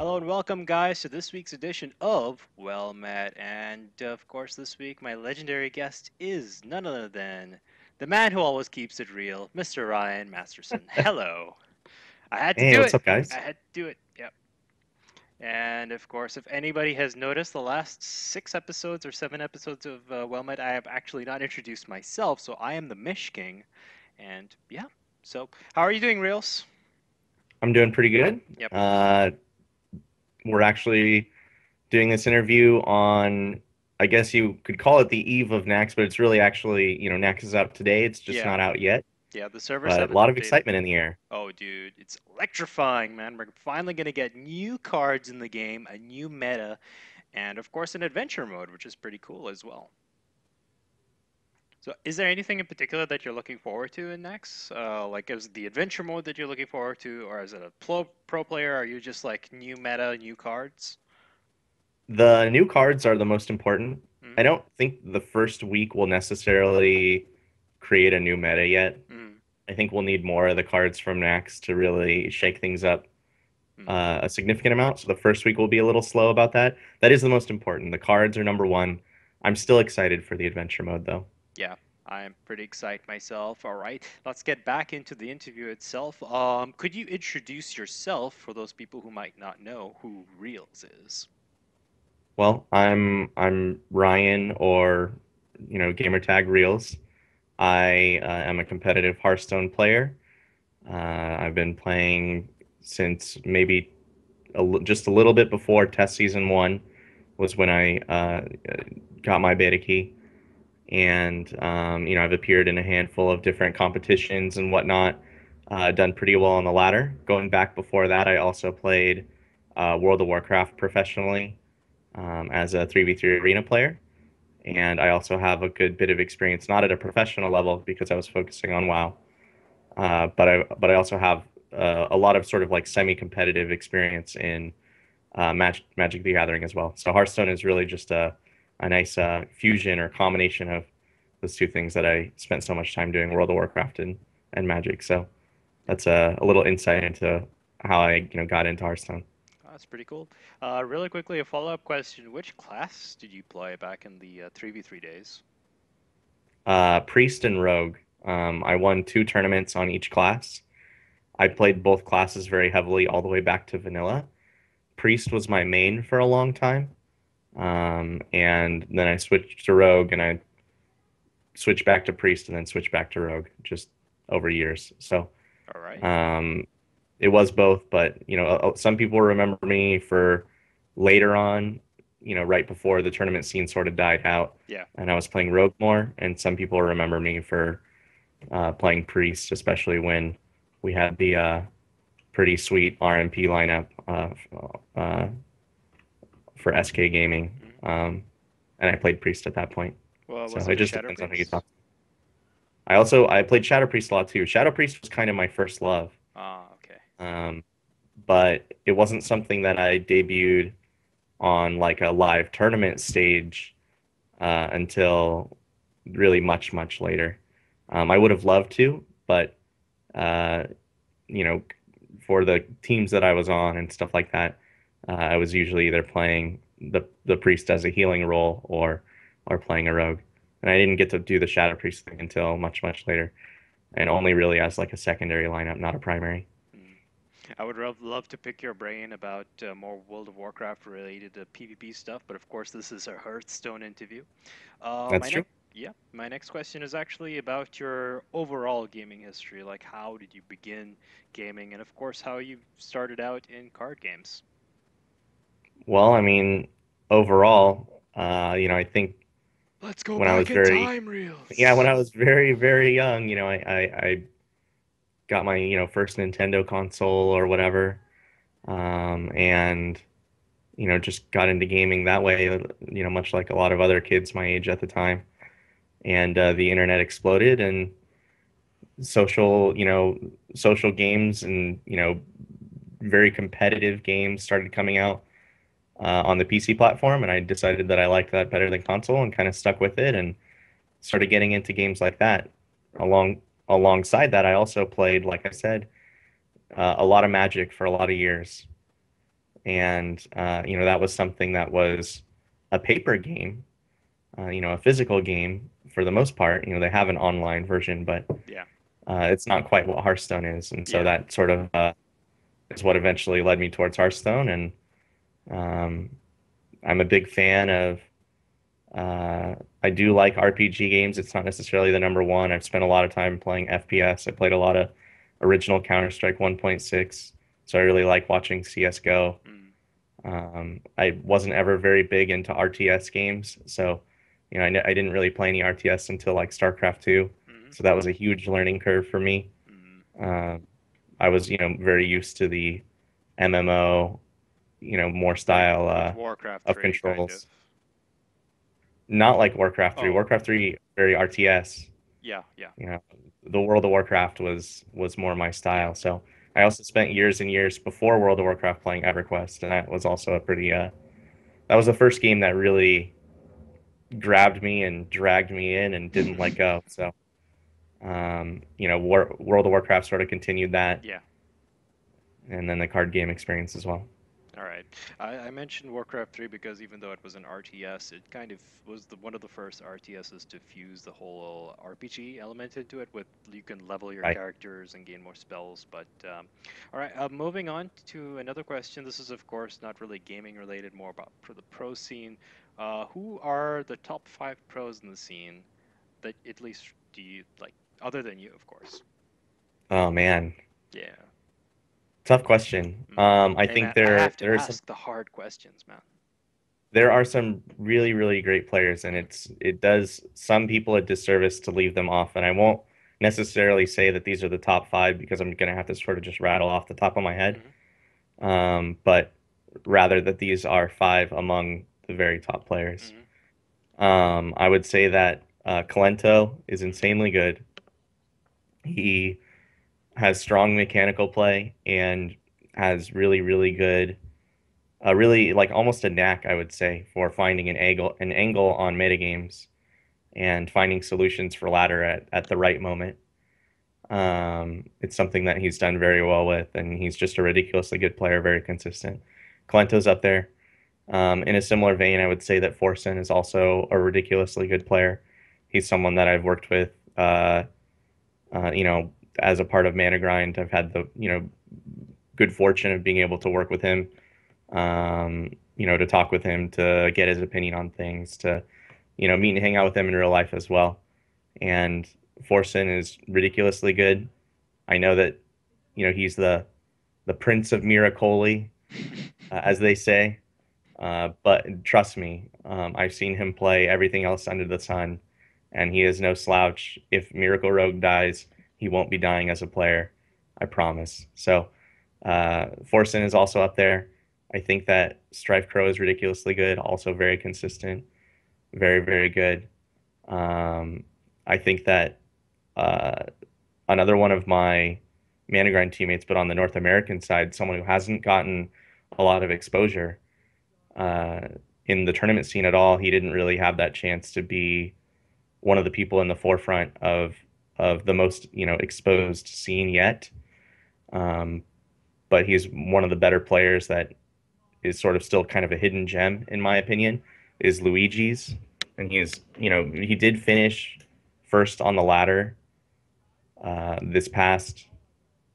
Hello and welcome, guys, to this week's edition of Well Met. And of course, this week my legendary guest is none other than the man who always keeps it real, Mr. Ryan Masterson. Hello. I had to Hey, do what's it. up, guys? I had to do it. Yep. And of course, if anybody has noticed the last 6 episodes or 7 episodes of Well Met, I have actually not introduced myself, so I am the TheMishKing. And yeah, so how are you doing, Reels? I'm doing pretty good. Yep. Uh, we're actually doing this interview on, I guess you could call it the eve of Nax, but it's really actually, Nax is up today. It's just Yeah. not out yet, Yeah, the servers but a haven't lot of updated. excitement in the air. Oh, dude, it's electrifying, man. We're finally going to get new cards in the game, a new meta, and of course, an adventure mode, which is pretty cool as well. So, is there anything in particular that you're looking forward to in next? Like, is the adventure mode that you're looking forward to, or is it a pro player? Are you just like new meta, new cards? The new cards are the most important. Mm-hmm. I don't think the first week will necessarily create a new meta yet. Mm-hmm. I think we'll need more of the cards from Nax to really shake things up a significant amount. So the first week will be a little slow about that. That is the most important. The cards are number one. I'm still excited for the adventure mode, though. Yeah, I'm pretty excited myself. All right, let's get back into the interview itself. Could you introduce yourself for those people who might not know who Reels is? Well, I'm Ryan, or gamertag Reels. I am a competitive Hearthstone player. I've been playing since maybe just a little bit before test season one was when I got my beta key, and I've appeared in a handful of different competitions and whatnot. Done pretty well on the ladder. Going back before that, I also played World of Warcraft professionally as a 3v3 arena player. And I also have a good bit of experience, not at a professional level because I was focusing on WoW, but I also have a lot of sort of like semi-competitive experience in Magic the Gathering as well. So Hearthstone is really just a nice fusion or combination of those two things that I spent so much time doing, World of Warcraft and Magic. So that's a little insight into how I got into Hearthstone. That's pretty cool. Really quickly, a follow-up question: which class did you play back in the 3v3 days? Priest and Rogue. I won two tournaments on each class. I played both classes very heavily all the way back to vanilla. Priest was my main for a long time. And then I switched to Rogue, and I switched back to Priest, and then switched back to Rogue just over years. So All right. um, it was both, but some people remember me for later on, right before the tournament scene sort of died out, Yeah. and I was playing Rogue more, and some people remember me for playing Priest, especially when we had the pretty sweet RMP lineup uh, for SK Gaming, Mhm. and I played Priest at that point. Well, So was it it a just Shadow depends on who you Priest? talk to. I played Shadow Priest a lot too. Shadow Priest was kind of my first love, Ah, okay. um, but it wasn't something that I debuted on like a live tournament stage until really much later. I would have loved to, but uh, you know, for the teams that I was on and stuff like that, I was usually either playing the priest as a healing role or playing a rogue. And I didn't get to do the shadow priest thing until much later, and only really as like a secondary lineup, not a primary. Mm. I would love to pick your brain about more World of Warcraft related PvP stuff, but of course, this is a Hearthstone interview. That's My true. next, yeah, my next question is actually about your overall gaming history. Like, how did you begin gaming, and of course, how you started out in card games. Well, I mean, overall, I think Let's go when I was back in very, time, yeah, when Reels. I was very young, I got my, first Nintendo console or whatever, and just got into gaming that way, much like a lot of other kids my age at the time. And the internet exploded, and social games and, very competitive games started coming out on the PC platform. And I decided that I liked that better than console and kind of stuck with it and started getting into games like that. Alongside that, I also played, like I said, a lot of Magic for a lot of years. and that was something that was a paper game, a physical game for the most part. They have an online version, but Yeah. it's not quite what Hearthstone is, and so Yeah. that sort of is what eventually led me towards Hearthstone. And um, I'm a big fan of. Uh, I do like RPG games. It's not necessarily the number one. I've spent a lot of time playing FPS. I played a lot of original Counter-Strike 1.6, so I really like watching CS:GO. Mm. I wasn't ever very big into RTS games, so I didn't really play any RTS until like StarCraft 2. Mm. So that was a huge learning curve for me. Mm. Uh, I was, very used to the MMO, more style Like Warcraft of 3, kind of. controls. Not like Warcraft 3. Oh, Warcraft 3 very RTS. yeah, yeah, You know, the World of Warcraft was more my yeah. style. So I also spent years and years before World of Warcraft playing EverQuest, and that was also a pretty that was the first game that really grabbed me and dragged me in and didn't let go. So World of Warcraft sort of continued that, Yeah. and then the card game experience as well. All right. I mentioned Warcraft 3 because even though it was an RTS, it kind of was one of the first RTSs to fuse the whole RPG element into it. With you can level your Right. characters and gain more spells. But all right, moving on to another question. This is of course not really gaming related, more about for the pro scene. Who are the top 5 pros in the scene that at least do you like, other than you, of course? Oh man, Yeah. tough question. Mm. I Hey man, think I there have to there are some ask the hard questions, man. there are some really really great players, and Hmm. it does some people a disservice to leave them off. And I won't necessarily say that these are the top five because I'm gonna have to sort of just rattle off the top of my head. Hmm. But rather that these are five among the very top players. Hmm. I would say that Calento is Hmm. insanely good. He has strong mechanical play and has really, really good, really like almost a knack, I would say, for finding an angle on metagames and finding solutions for ladder at the right moment. It's something that he's done very well with, and he's just a ridiculously good player, very consistent. Calento's up there. In a similar vein, I would say that Forsen is also a ridiculously good player. He's someone that I've worked with, uh, you know, as a part of Mana Grind. I've had the, good fortune of being able to work with him, to talk with him, to get his opinion on things, to, meet and hang out with him in real life as well. And Forsen is ridiculously good. I know that, he's the Prince of Miracoli, as they say. But trust me, I've seen him play everything else under the sun, and he is no slouch. If Miracle Rogue dies, he won't be dying as a player. I promise. So, Forsen is also up there. I think that Strife Crow is ridiculously good, also very consistent, very, very good. Um, I think that uh, another one of my Mana Grind teammates, but on the North American side, someone who hasn't gotten a lot of exposure uh, in the tournament scene at all. He didn't really have that chance to be one of the people in the forefront of the most exposed scene yet. Um, but he's one of the better players that is sort of still kind of a hidden gem in my opinion. Is Luigi's, and he did finish first on the ladder uh, this past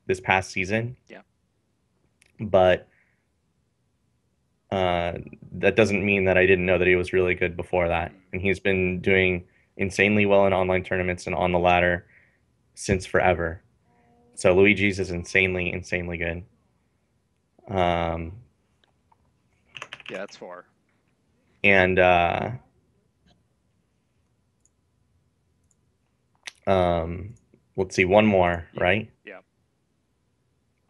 this past season, Yeah. but uh, that doesn't mean that I didn't know that he was really good before that. Mm. And he's been doing insanely well in online tournaments and on the ladder since forever. So Luigi's is insanely, insanely good. Um, Yeah, that's 4. and um, let's see, one more, Yeah. right? Yeah.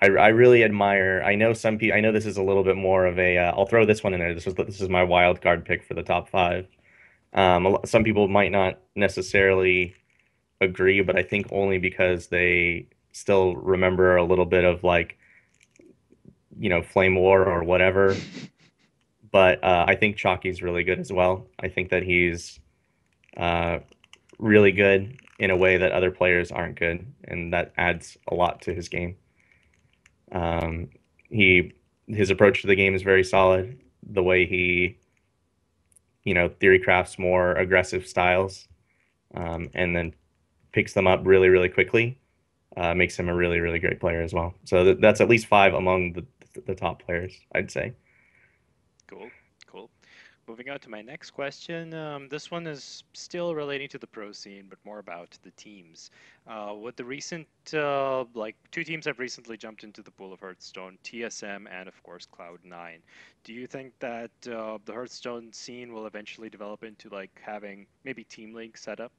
I really admire. I know some people. I know this is a little bit more of a. I'll throw this one in there. This is my wild card pick for the top five. Some people might not necessarily agree, but I think only because they still remember a little bit of like, Flame War or whatever. But I think Chalky's really good as well. I think that he's uh, really good in a way that other players aren't good, and that adds a lot to his game. Um, he his approach to the game is very solid. The way he, theory crafts more aggressive styles, and then picks them up really, really quickly, makes him a really, really great player as well. So that's at least five among the top players, I'd say. Cool, cool. Moving on to my next question. This one is still relating to the pro scene, but more about the teams. With the recent, like two teams have recently jumped into the pool of Hearthstone, TSM and of course Cloud9. Do you think that the Hearthstone scene will eventually develop into like having maybe team league set up?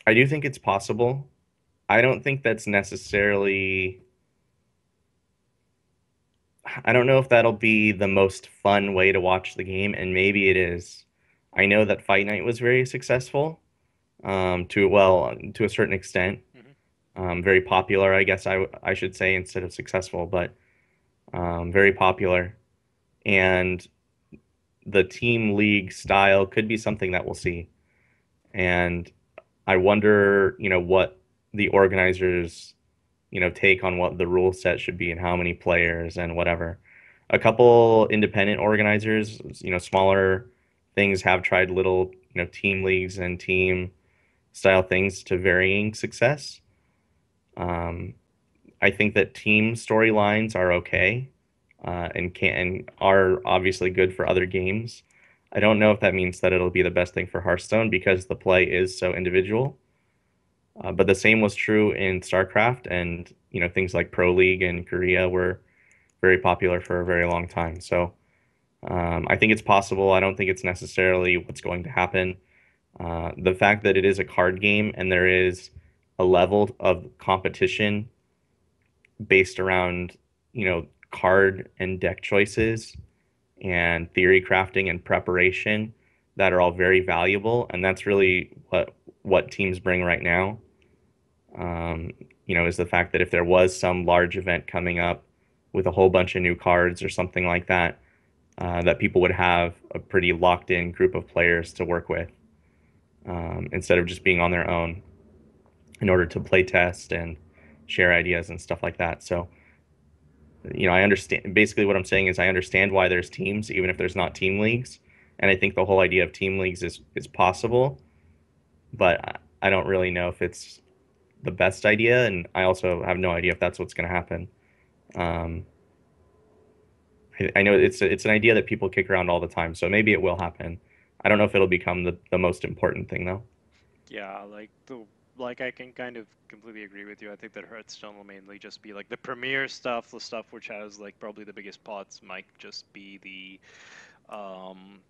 I do think it's possible. I don't think that's necessarily. I don't know if that'll be the most fun way to watch the game, and maybe it is. I know that Fight Night was very successful, to a certain extent, Hmm. very popular, I guess I should say instead of successful, but very popular. And the team league style could be something that we'll see. And I wonder, what the organizers, take on what the rule set should be and how many players and whatever. A couple independent organizers, smaller things have tried little, team leagues and team style things to varying success. Um, I think that team storylines are okay, and are obviously good for other games. I don't know if that means that it'll be the best thing for Hearthstone because the play is so individual. But the same was true in StarCraft, and things like Pro League in Korea were very popular for a very long time. So I think it's possible. I don't think it's necessarily what's going to happen. The fact that it is a card game and there is a level of competition based around, card and deck choices and theory crafting and preparation that are all very valuable, and that's really what teams bring right now. Um, is the fact that if there was some large event coming up with a whole bunch of new cards or something like that, that people would have a pretty locked in group of players to work with, instead of just being on their own in order to play test and share ideas and stuff like that. So, I understand basically what I'm saying is I understand why there's teams, even if there's not team leagues. And I think the whole idea of team leagues is possible, but I don't really know if it's the best idea. And I also have no idea if that's what's going to happen. Um, I know it's an idea that people kick around all the time, so maybe it will happen. I don't know if it'll become the most important thing though. Yeah, like I can kind of completely agree with you. I think that Hearthstone will mainly just be like the premier stuff, the stuff which has like probably the biggest pots might just be um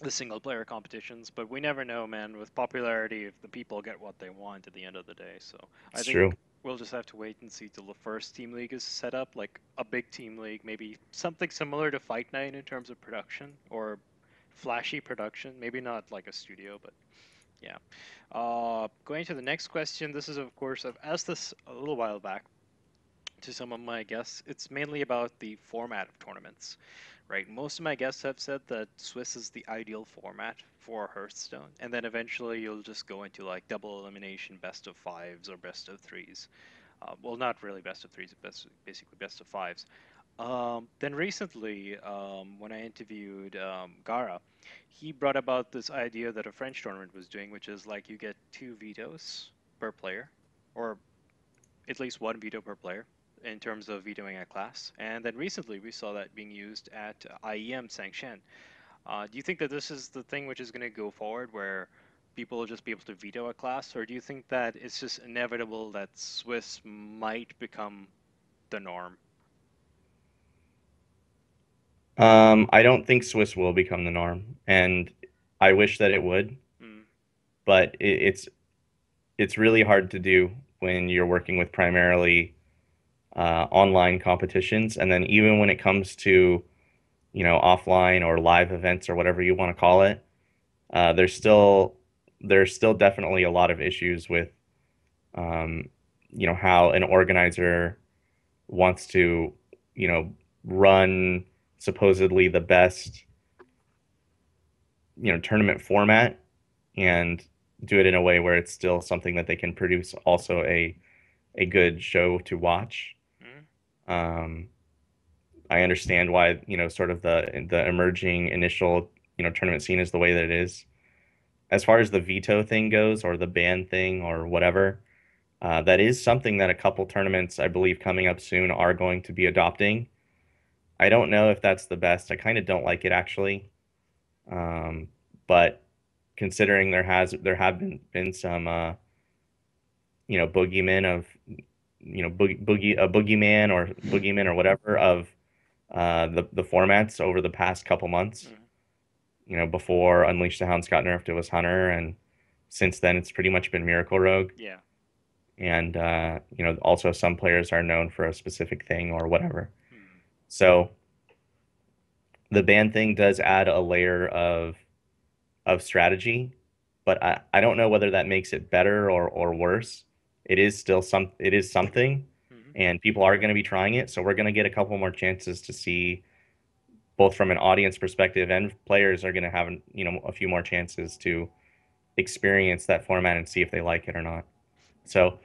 the single player competitions, but we never know, man, with popularity if the people get what they want at the end of the day. So I It's think true. we'll just have to wait and see till the first team league is set up, like a big team league, maybe something similar to Fight Night in terms of production or flashy production, maybe not like a studio, but yeah. Going to the next question. This is, of course, I've asked this a little while back to some of my guests. It's mainly about the format of tournaments, right? Most of my guests have said that Swiss is the ideal format for Hearthstone, and then eventually you'll just go into like double elimination, best of fives or best of threes. Well, not really best of threes, basically best of fives. Then recently, when I interviewed Gara, he brought about this idea that a French tournament was doing, which is like you get two vetoes per player, or at least one veto per player in terms of vetoing a class. And then recently we saw that being used at IEM Sangshan. Do you think that this is the thing which is going to go forward where people will just be able to veto a class, or do you think that it's just inevitable that Swiss might become the norm? I don't think Swiss will become the norm, and I wish that it would, Mm, but it's really hard to do when you're working with primarily online competitions, and then even when it comes to offline or live events or whatever you want to call it, there's still definitely a lot of issues with um, how an organizer wants to you know run supposedly the best tournament format and do it in a way where it's still something that they can produce also a good show to watch. mm, Um, I understand why, sort of the emerging initial, tournament scene is the way that it is. As far as the veto thing goes, or the ban thing, or whatever, that is something that a couple tournaments, I believe, coming up soon are going to be adopting. I don't know if that's the best. I kind of don't like it actually. But considering there have been some boogeymen of boogeyman or boogeyman or whatever of the formats over the past couple months. Hmm. Before Unleash the Hounds got nerfed, it was Hunter, and since then it's pretty much been Miracle Rogue. Yeah. And also some players are known for a specific thing or whatever. Hmm. So the ban thing does add a layer of strategy, but I don't know whether that makes it better or worse. It is something, Hmm. and people are going to be trying it, so we're going to get a couple more chances to see, both from an audience perspective, and players are going to have a few more chances to experience that format and see if they like it or not. So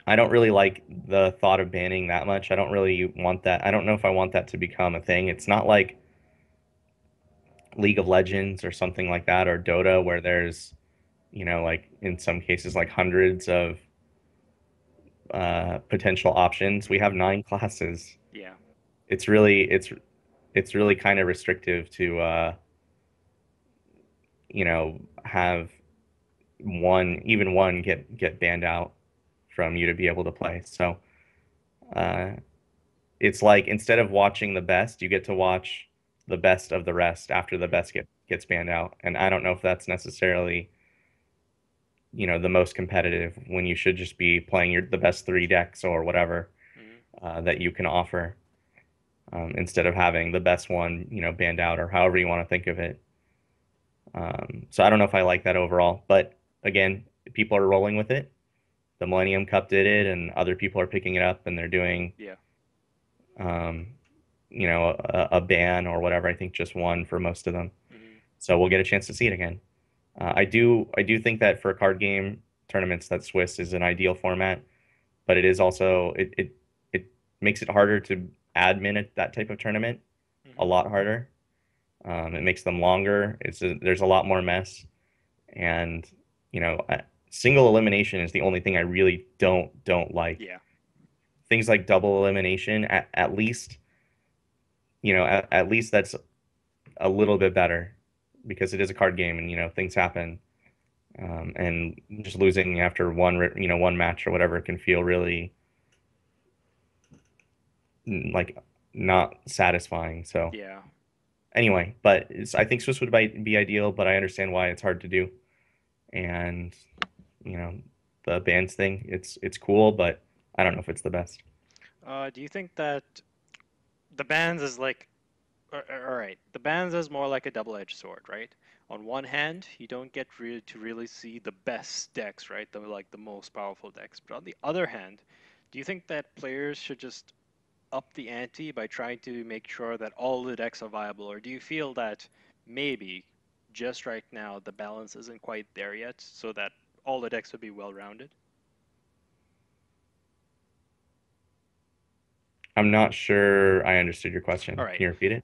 I don't really like the thought of banning that much. I don't really want that. I don't know if I want that to become a thing. It's not like League of Legends or something like that, or Dota, where there's, like in some cases, like hundreds of potential options. We have Hmm. 9 classes. Yeah. It's really it's really kind of restrictive to have even one get banned out from you to be able to play. So uh, it's like, instead of watching the best, you get to watch the best of the rest after the Hmm. best gets banned out. And I don't know if that's necessarily, the most competitive, when you should just be playing the best 3 decks or whatever Hmm. that you can offer, instead of having the best one, banned out, or however you want to think of it. So I don't know if I like that overall, but again, people are rolling with it. The Millennium Cup did it, and other people are picking it up, and they're doing, Yeah. um, a ban or whatever. I think just one for most of them. Hmm. So we'll get a chance to see it again. I do think that for card game tournaments, that Swiss is an ideal format, but it is also it makes it harder to admin that type of tournament, a Hmm. lot harder. It makes them longer. There's a lot more mess, and single elimination is the only thing I really don't like. Yeah. Things like double elimination, at least, at least that's a little bit better, because it is a card game, and things happen. And just losing after one match or whatever can feel really, like, not satisfying. So Yeah. anyway, but I think Swiss would be ideal, but I understand why it's hard to do. And you know, the bands thing, it's cool, but I don't know if it's the best. Do you think that the bands is like, all right, the bands is more like a double-edged sword, right? On one hand, you don't get to really see the best decks, right? The like the most powerful decks. But on the other hand, do you think that players should just up the ante by trying to make sure that all the decks are viable, or do you feel that maybe just right now the balance isn't quite there yet, so that all the decks would be well-rounded? I'm not sure I understood your All question. right. Can you repeat it?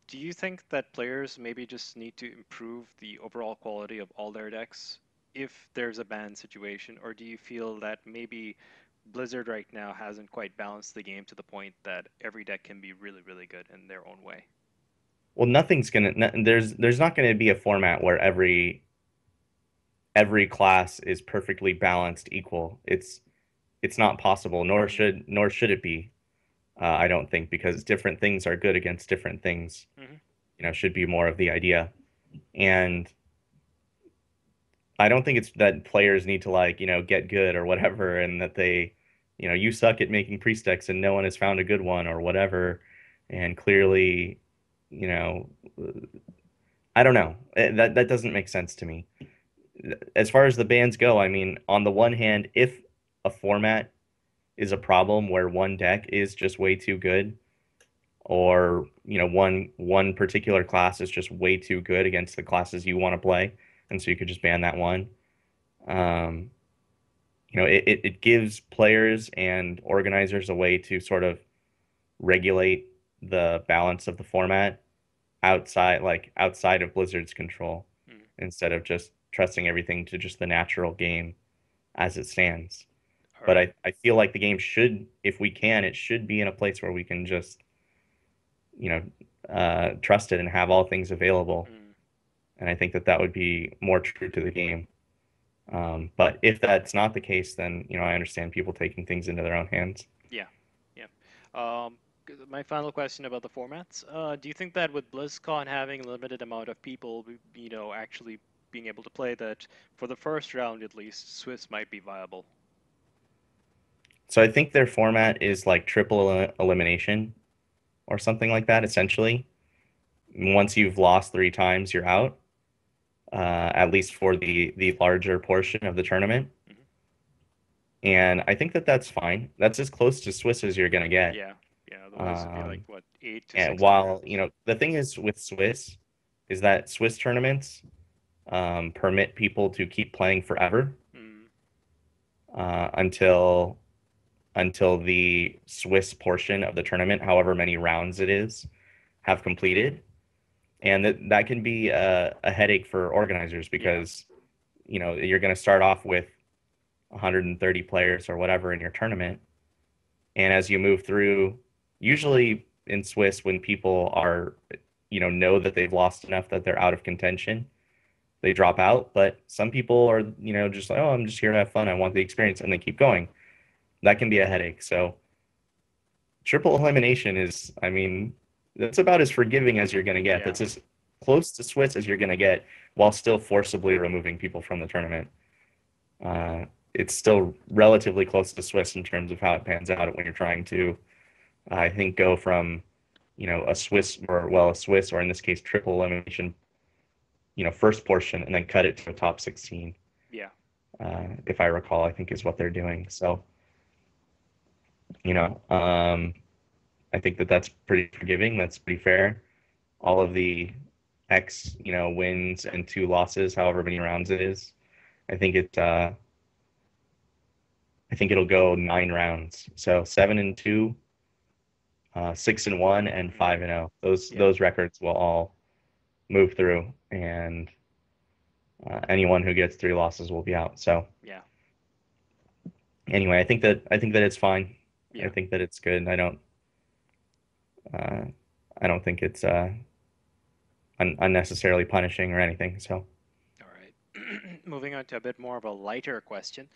Do you think that players maybe just need to improve the overall quality of all their decks if there's a ban situation, or do you feel that maybe Blizzard right now hasn't quite balanced the game to the point that every deck can be really, really good in their own way? Well, there's not gonna be a format where every class is perfectly balanced equal. It's not possible, Hmm. nor should it be. I don't think, because different things are good against different things. Hmm. Should be more of the idea. And I don't think it's that players need to, like, get good or whatever, and that you suck at making priest decks and no one has found a good one or whatever. And clearly, you know, I don't know. That doesn't make sense to me. As far as the bans go, I mean, on the one hand, if a format is a problem where one deck is just way too good, or one particular class is just way too good against the classes you want to play, and so you could just ban that one. Um, it gives players and organizers a way to sort of regulate the balance of the format outside of Blizzard's control Mm. instead of just trusting everything to just the natural game as it stands. All But right. I feel like the game should, if we can, it should be in a place where we can just, you know, trust it and have all things available. Mm. And I think that that would be more true to the game. But if that's not the case, then, I understand people taking things into their own hands. Yeah. Yeah. My final question about the formats. Do you think that with BlizzCon having a limited amount of people, actually being able to play, that for the first round at least, Swiss might be viable? So I think their format is like triple elimination or something like that, essentially. Once you've lost three times, you're out, at least for the larger portion of the tournament. Hmm. And I think that that's fine. That's as close to Swiss as you're going to get. Yeah. Yeah. Otherwise, it'd be like Um, what, 8 to and 16 while, rounds. the thing is with Swiss is that Swiss tournaments permit people to keep playing forever Mm. until the Swiss portion of the tournament, however many rounds it is, have completed. And that can be a headache for organizers Yeah. because you're going to start off with 130 players or whatever in your tournament, and as you move through, usually in Swiss, when people are know that they've lost enough that they're out of contention, they drop out. But some people are just like, oh, I'm just here to have fun, I want the experience, and they keep going. That can be a headache. So triple elimination is, I mean, that's about as forgiving as you're going to get. Yeah. That's as close to Swiss as you're going to get while still forcibly removing people from the tournament. It's still relatively close to Swiss in terms of how it pans out when you're trying to, I think, go from, a Swiss a Swiss, or in this case, triple elimination, first portion and then cut it to a top 16, Yeah. if I recall, I think is what they're doing. So, you know, um, I think that that's pretty forgiving. That's pretty fair. All of the X, wins and two losses, however many rounds it is. I think I think it'll go 9 rounds. So 7-2, 6-1, and Mm. 5-0. Those Yeah. those records will all move through, and anyone who gets three losses will be out. So Yeah. anyway, I think that it's fine. I Yeah. think that it's good. Uh, I don't think it's unnecessarily punishing or anything. So, All right. Moving on to a bit more of a lighter question.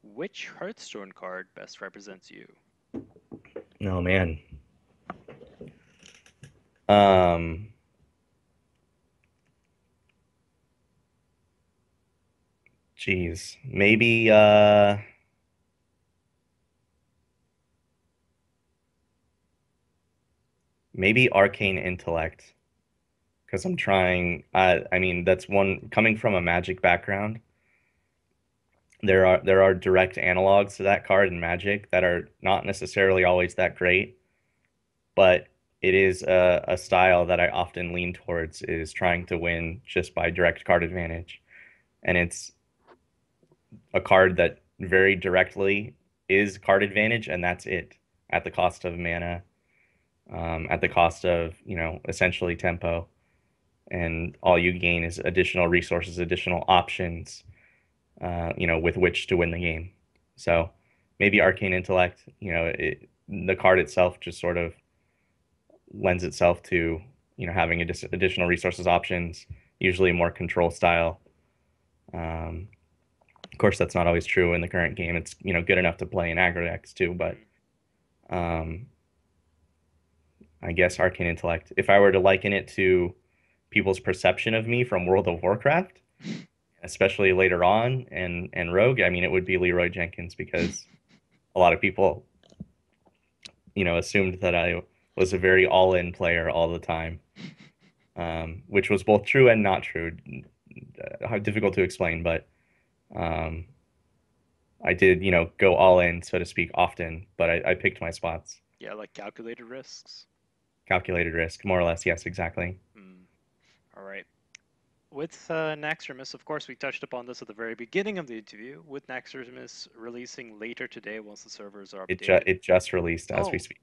Which Hearthstone card best represents you? oh man, um, geez, maybe Arcane Intellect, because I'm trying. I mean, that's one coming from a Magic background. There are direct analogs to that card in Magic that are not necessarily always that great, but it is a style that I often lean towards, is trying to win just by direct card advantage. And it's a card that very directly is card advantage, and that's it, at the cost of mana, at the cost of, essentially tempo. And all you gain is additional resources, additional options, with which to win the game. So maybe Arcane Intellect, the card itself just sort of lends itself to having additional resources options, usually more control style. Um, of course, that's not always true in the current game. It's good enough to play in aggro decks too, but Mm. um, I guess Arcane Intellect. If I were to liken it to people's perception of me from World of Warcraft, especially later on, and Rogue, I mean, it would be Leroy Jenkins, because a lot of people assumed that I was a very all-in player all the time, which was both true and not true. How difficult to explain, but um, I did, go all in, so to speak, often, but I picked my spots. Yeah, like calculated risks. Calculated risk, more or less. Yes, exactly. Mm. All right. With Naxxramas, of course, we touched upon this at the very beginning of the interview. With Naxxramas releasing later today once the servers are It updated. just released as we Oh, speak.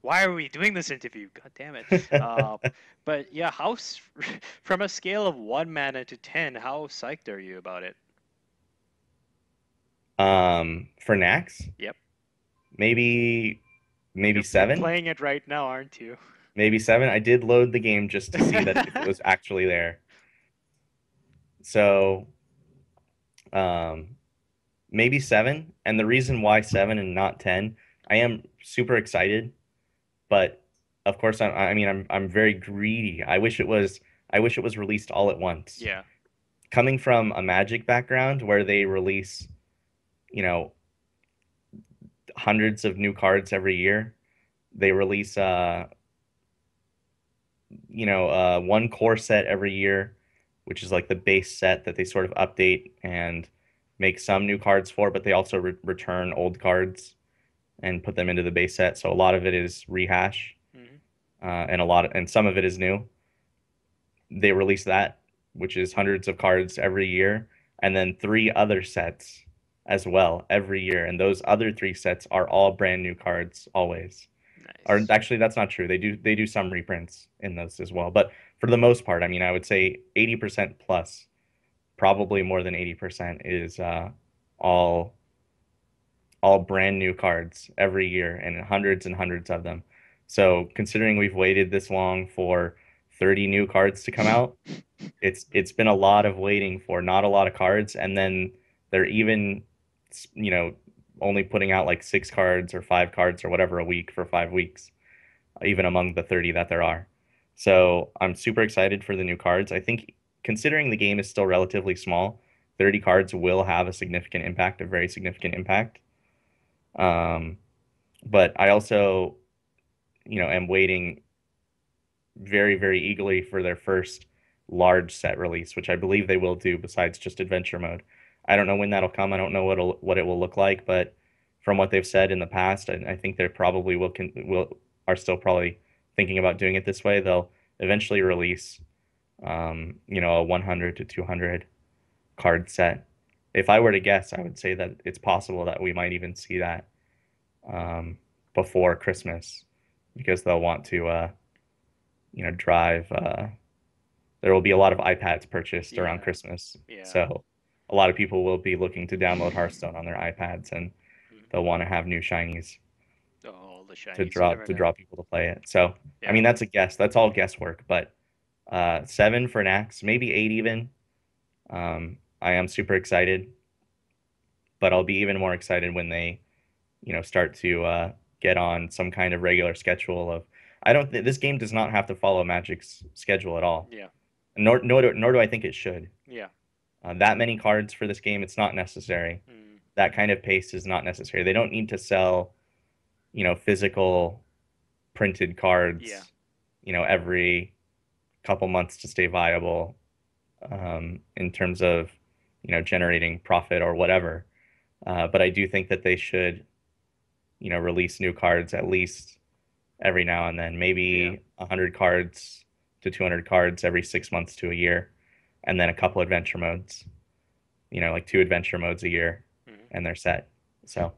why are we doing this interview? God damn it. Uh, but yeah, from a scale of 1 mana to 10, how psyched are you about it? For Nax, Yep. maybe maybe You're seven, playing it right now, aren't you? maybe seven. I did load the game just to see that if it was actually there. So, um, maybe seven. And the reason why seven and not 10, I am super excited, but of course, I mean, I'm very greedy. I wish it was released all at once. Yeah. Coming from a Magic background where they release, you know, hundreds of new cards every year, they release, one core set every year, which is like the base set that they sort of update and make some new cards for, but they also return old cards and put them into the base set. So a lot of it is rehash, Hmm. and some of it is new. They release that, which is hundreds of cards every year, and then three other sets as well every year. And those other three sets are all brand new cards always. Or Nice. actually, that's not true. They do some reprints in those as well. But for the most part, I mean, I would say 80% plus, probably more than 80% is all all brand new cards every year and hundreds of them. So considering we've waited this long for 30 new cards to come out, it's been a lot of waiting for not a lot of cards, and then they're even, you know, only putting out like 6 cards or 5 cards or whatever a week for 5 weeks, even among the 30 that there are. So I'm super excited for the new cards. I think considering the game is still relatively small, 30 cards will have a significant impact, a very significant impact. Um, but I also, am waiting very, very eagerly for their first large set release, which I believe they will do besides just adventure mode. I don't know when that'll come. I don't know what it will look like, but from what they've said in the past, I think they probably will are still probably thinking about doing it this way. They'll eventually release, a 100 to 200 card set. If I were to guess, I would say that it's possible that we might even see that um, before Christmas because they'll want to, drive. There will be a lot of iPads purchased around Yeah. Christmas, Yeah. so a lot of people will be looking to download Hearthstone on their iPads, and Mhm. they'll want to have new shinies Oh, the to shinies. You draw never to know. draw people to play it. So, I Yeah. mean, that's a guess. That's all guesswork, but seven for Nax, maybe eight even. I am super excited, but I'll be even more excited when they, start to get on some kind of regular schedule of. I don't. This game does not have to follow Magic's schedule at all, Yeah. nor do I think it should. Yeah. That many cards for this game, it's not necessary. Mm. That kind of pace is not necessary. They don't need to sell, physical printed Yeah. cards, every couple months to stay viable, in terms of, generating profit or whatever. But I do think that they should, release new cards at least every now and then, Yeah. maybe 100 cards to 200 cards every 6 months to a year, and then a couple adventure modes, like 2 adventure modes a year, Hmm. and they're set. So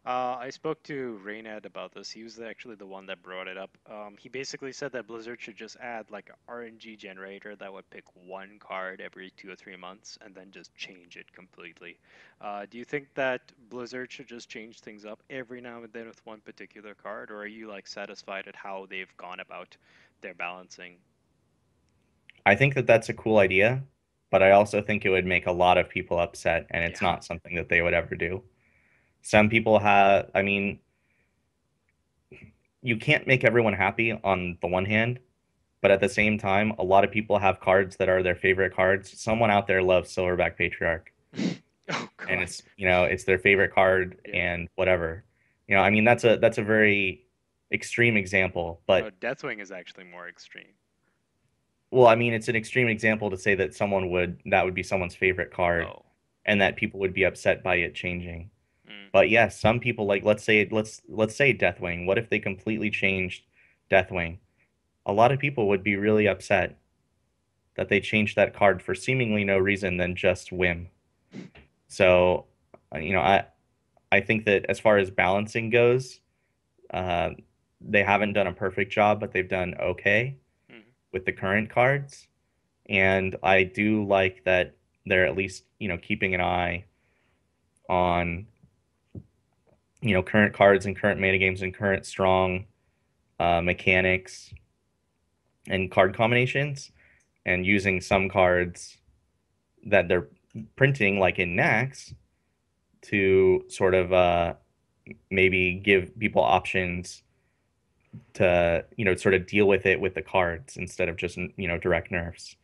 I spoke to Raynad about this. He was actually the one that brought it up. He basically said that Blizzard should just add like a RNG generator that would pick one card every 2 or 3 months and then just change it completely. Do you think that Blizzard should just change things up every now and then with one particular card, or are you like satisfied at how they've gone about their balancing? I think that that's a cool idea, but I also think it would make a lot of people upset, and it's Yeah. not something that they would ever do. Some people have, I mean, you can't make everyone happy on the one hand, but at the same time, a lot of people have cards that are their favorite cards. Someone out there loves Silverback Patriarch, Oh and God. it's their favorite card Yeah. and whatever. I mean, that's a very extreme example, No, but Deathwing is actually more extreme. well, I mean, it's an extreme example to say that that would be someone's favorite card Oh. and that people would be upset by it changing. Mm. But yes, some people like let's say Deathwing. What if they completely changed Deathwing? A lot of people would be really upset that they changed that card for seemingly no reason than just whim. So, uh, you know, I I think that as far as balancing goes, uh, they haven't done a perfect job, but they've done okay Hmm. with the current cards. And I do like that they're at least, keeping an eye on, current cards and current metagames and current strong mechanics and card combinations, and using some cards that they're printing, like in Nax, to sort of maybe give people options to, sort of deal with it with the cards instead of just, direct nerfs.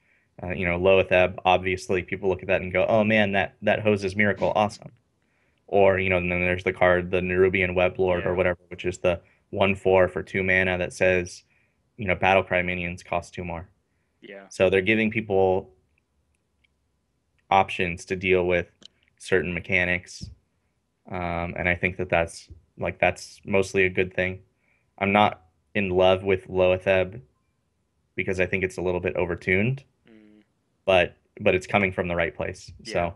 Loatheb, obviously, people look at that and go, "Oh man, that hoses Miracle, awesome." Or, and then there's the card, the Nerubian Weblord or Yeah, whatever, which is the 1/4 for 2 mana that says, Battlecry minions cost 2 more. yeah, So they're giving people options to deal with certain mechanics, and I think that that's mostly a good thing. I'm not in love with Loatheb because I think it's a little bit overtuned, mm, but it's coming from the right place. yeah,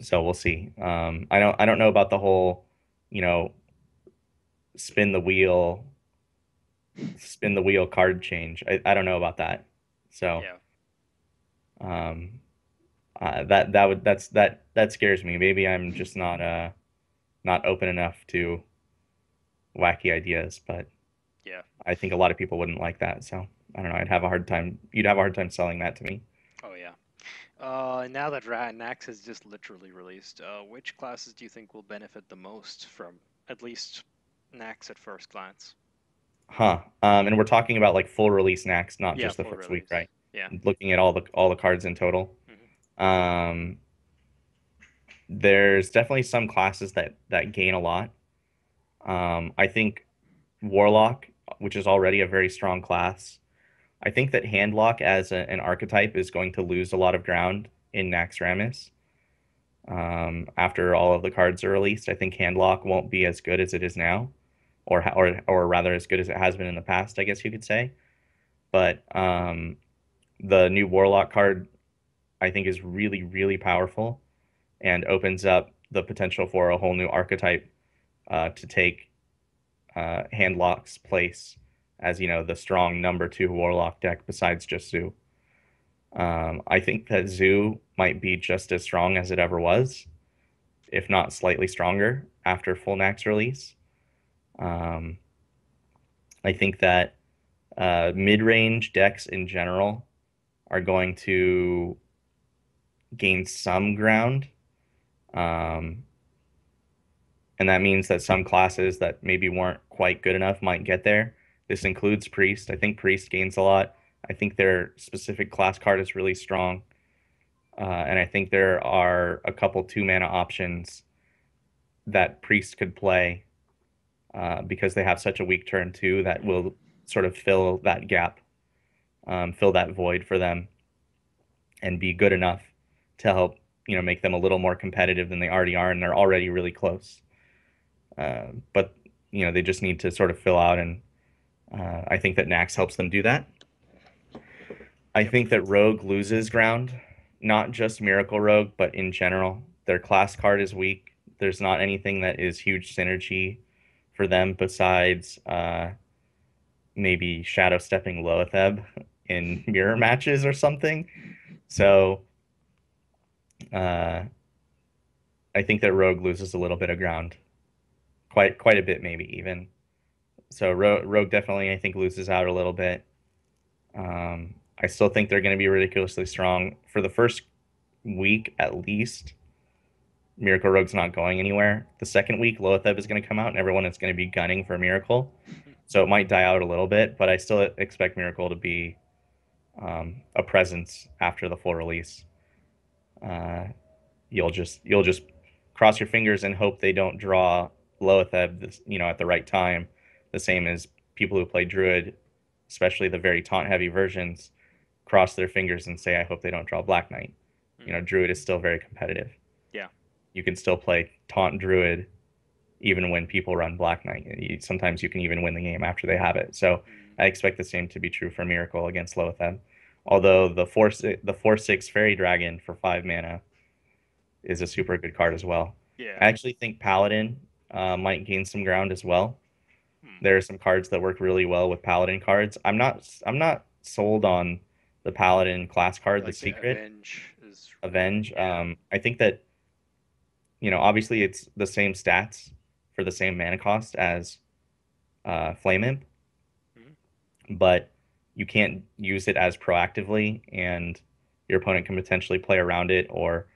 So we'll see. I don't know about the whole, you know, spin the wheel spin the wheel card change. I don't know about that. So yeah. um, that scares me. Maybe I'm just not open enough to wacky ideas, but Yeah. I think a lot of people wouldn't like that. So I don't know. I'd have a hard time. You'd have a hard time selling that to me. Oh yeah. Now that Nax has just literally released, which classes do you think will benefit the most from at least Nax at first glance? Huh. And we're talking about like full release Nax, not Yeah, just the full first week, release. right? Yeah. Looking at all the cards in total. Hmm. Um, there's definitely some classes that gain a lot. I think Warlock, which is already a very strong class. I think that Handlock as an archetype is going to lose a lot of ground in Naxxramas. After all of the cards are released, I think Handlock won't be as good as it is now, or rather as good as it has been in the past, I guess you could say. But the new Warlock card, I think, is really, really powerful and opens up the potential for a whole new archetype to take Handlock's place as, the strong number two Warlock deck besides just Zoo. I think that Zoo might be just as strong as it ever was, if not slightly stronger after full Nax release. Um, I think that mid-range decks in general are going to gain some ground. Um, and that means that some classes that maybe weren't quite good enough might get there. This includes Priest. I think Priest gains a lot. I think their specific class card is really strong. And I think there are a couple 2 mana options that Priest could play because they have such a weak turn two that will sort of fill that gap, fill that void for them, and be good enough to help make them a little more competitive than they already are, and they're already really close. But they just need to sort of fill out, and I think that Nax helps them do that. I Yep. think that Rogue loses ground, not just Miracle Rogue, but in general. Their class card is weak. There's not anything that is huge synergy for them besides maybe shadow stepping Loatheb in mirror matches or something. So uh, I think that Rogue loses a little bit of ground, quite a bit maybe even. So Rogue definitely I think loses out a little bit. I still think they're going to be ridiculously strong for the first week at least. Miracle Rogue's not going anywhere. The second week, Loatheb is going to come out, and everyone is going to be gunning for Miracle. So it might die out a little bit, but I still expect Miracle to be a presence after the full release. Uh, you'll just cross your fingers and hope they don't draw Loatheb, at the right time. The same as people who play Druid, especially the very taunt heavy versions, cross their fingers and say, I hope they don't draw Black Knight. Hmm. Druid is still very competitive. Yeah. You can still play taunt Druid even when people run Black Knight. Sometimes you can even win the game after they have it. So Mm. I expect the same to be true for Miracle against Loatheb. Although the 4/6 Fairy Dragon for 5 mana is a super good card as well. Yeah. I actually think Paladin might gain some ground as well. Hmm. There are some cards that work really well with Paladin cards. I'm not sold on the Paladin class card, the Like the Secret Avenge is, Avenge. yeah. I think that, obviously it's the same stats for the same mana cost as Flame Imp, Hmm. but you can't use it as proactively, and your opponent can potentially play around it or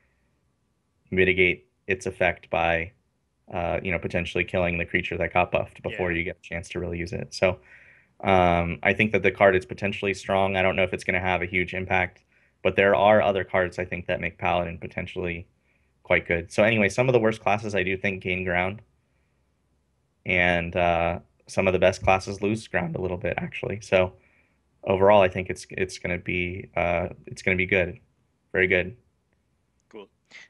mitigate its effect by, potentially killing the creature that got buffed before Yeah. you get a chance to really use it. So I think that the card is potentially strong. I don't know if it's going to have a huge impact, but there are other cards I think that make Paladin potentially quite good. So anyway, some of the worst classes I do think gain ground, and some of the best classes lose ground a little bit actually. So overall, I think it's gonna be good, very good. Cool.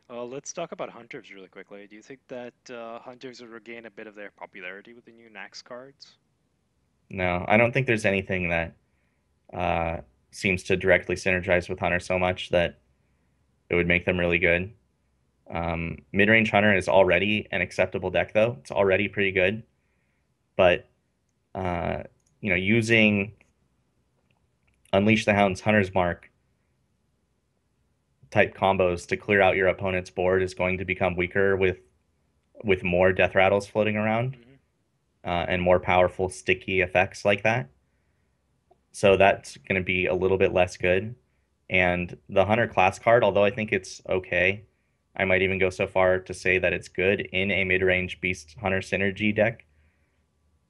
Let's talk about hunters really quickly. Do you think that hunters will regain a bit of their popularity with the new Nax cards? No, I don't think there's anything that uh, seems to directly synergize with Hunter so much that it would make them really good. Mid-range Hunter is already an acceptable deck, though. It's already pretty good, but uh, using Unleash the Hound's Hunter's Mark type combos to clear out your opponent's board is going to become weaker with more death rattles floating around, Hmm. and more powerful sticky effects like that. So that's going to be a little bit less good. And the Hunter class card, although I think it's okay, I might even go so far to say that it's good in a mid-range Beast Hunter synergy deck.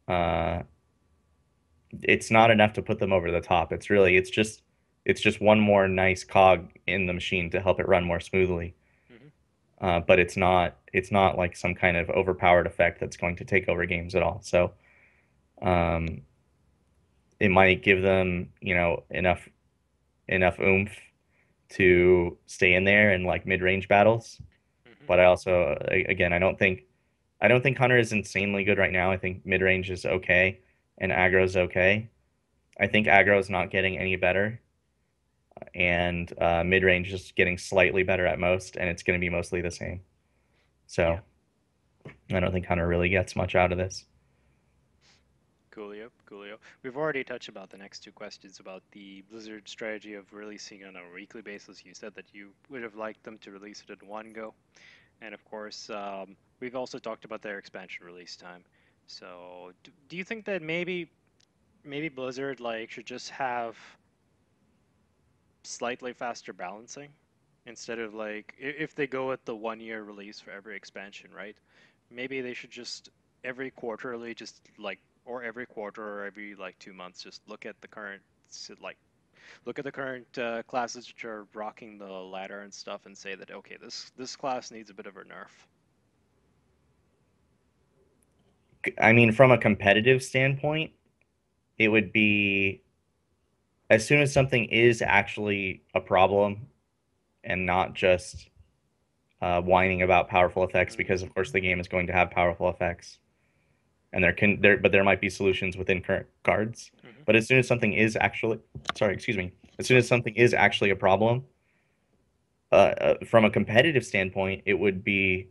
Uh, it's not enough to put them over the top. It's just one more nice cog in the machine to help it run more smoothly. Hmm. But it's not like some kind of overpowered effect that's going to take over games at all. So um, it might give them, enough oomph to stay in there in like mid-range battles. Hmm. But I also, again, I don't think Hunter is insanely good right now. I think mid-range is okay and aggro is okay. I think aggro is not getting any better, and mid-range is getting slightly better at most, and it's going to be mostly the same. Yeah. So I don't think Hunter really gets much out of this. Coolio, coolio. We've already touched about the next two questions about the Blizzard strategy of releasing on a weekly basis. You said that you would have liked them to release it in one go. And of course, we've also talked about their expansion release time. So, do you think that maybe Blizzard like should just have slightly faster balancing instead of like if they go with the 1 year release for every expansion, right? Maybe they should just every quarterly just like or every quarter or every like 2 months just look at the current like look at the current classes which are rocking the ladder and stuff and say that okay this class needs a bit of a nerf. I mean, from a competitive standpoint, it would be as soon as something is actually a problem and not just whining about powerful effects, Hmm. because of course the game is going to have powerful effects, and there might be solutions within current cards. Hmm. But as soon as something is actually, sorry, excuse me, as soon Sorry. as something is actually a problem, from a competitive standpoint, it would be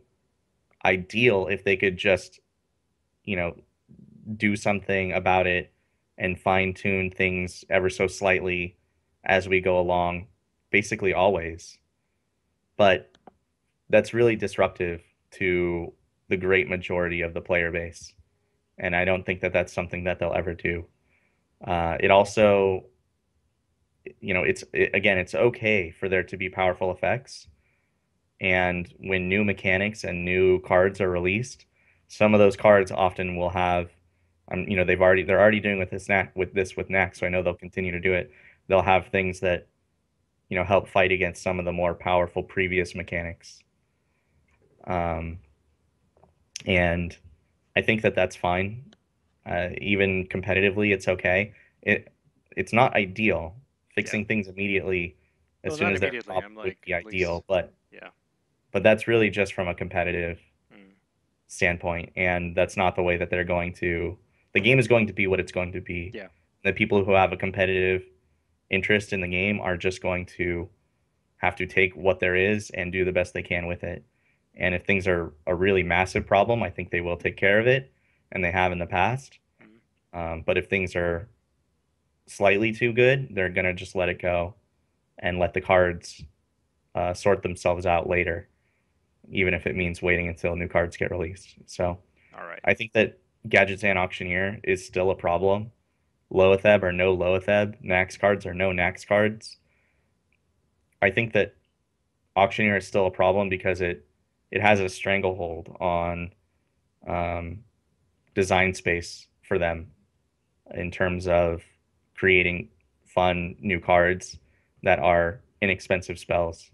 ideal if they could just, you know, do something about it and fine tune things ever so slightly as we go along, basically always. But that's really disruptive to the great majority of the player base. And I don't think that that's something that they'll ever do. It also, again, it's okay for there to be powerful effects. And when new mechanics and new cards are released, some of those cards often will have, they're already doing with Knack, so I know Hmm. they'll continue to do it. They'll have things that, help fight against some of the more powerful previous mechanics. Um, and I think that that's fine. Even competitively, it's okay. It's not ideal. Yeah. Fixing things immediately as Well, soon not as they're a immediately. problem I'm would like be at least. ideal, but Yeah. that's really just from a competitive Mm. standpoint, and that's not the way that they're going to. The game is going to be what it's going to be. Yeah. The people who have a competitive interest in the game are just going to have to take what there is and do the best they can with it. And if things are a really massive problem, I think they will take care of it, and they have in the past. But if things are slightly too good, they're gonna just let it go and let the cards sort themselves out later, even if it means waiting until new cards get released. So All right. I think that Gadgets and Auctioneer is still a problem. Loatheb or no Loatheb, Nax cards or no Nax cards. I think that Auctioneer is still a problem because it has a stranglehold on um, design space for them in terms of creating fun new cards that are inexpensive spells.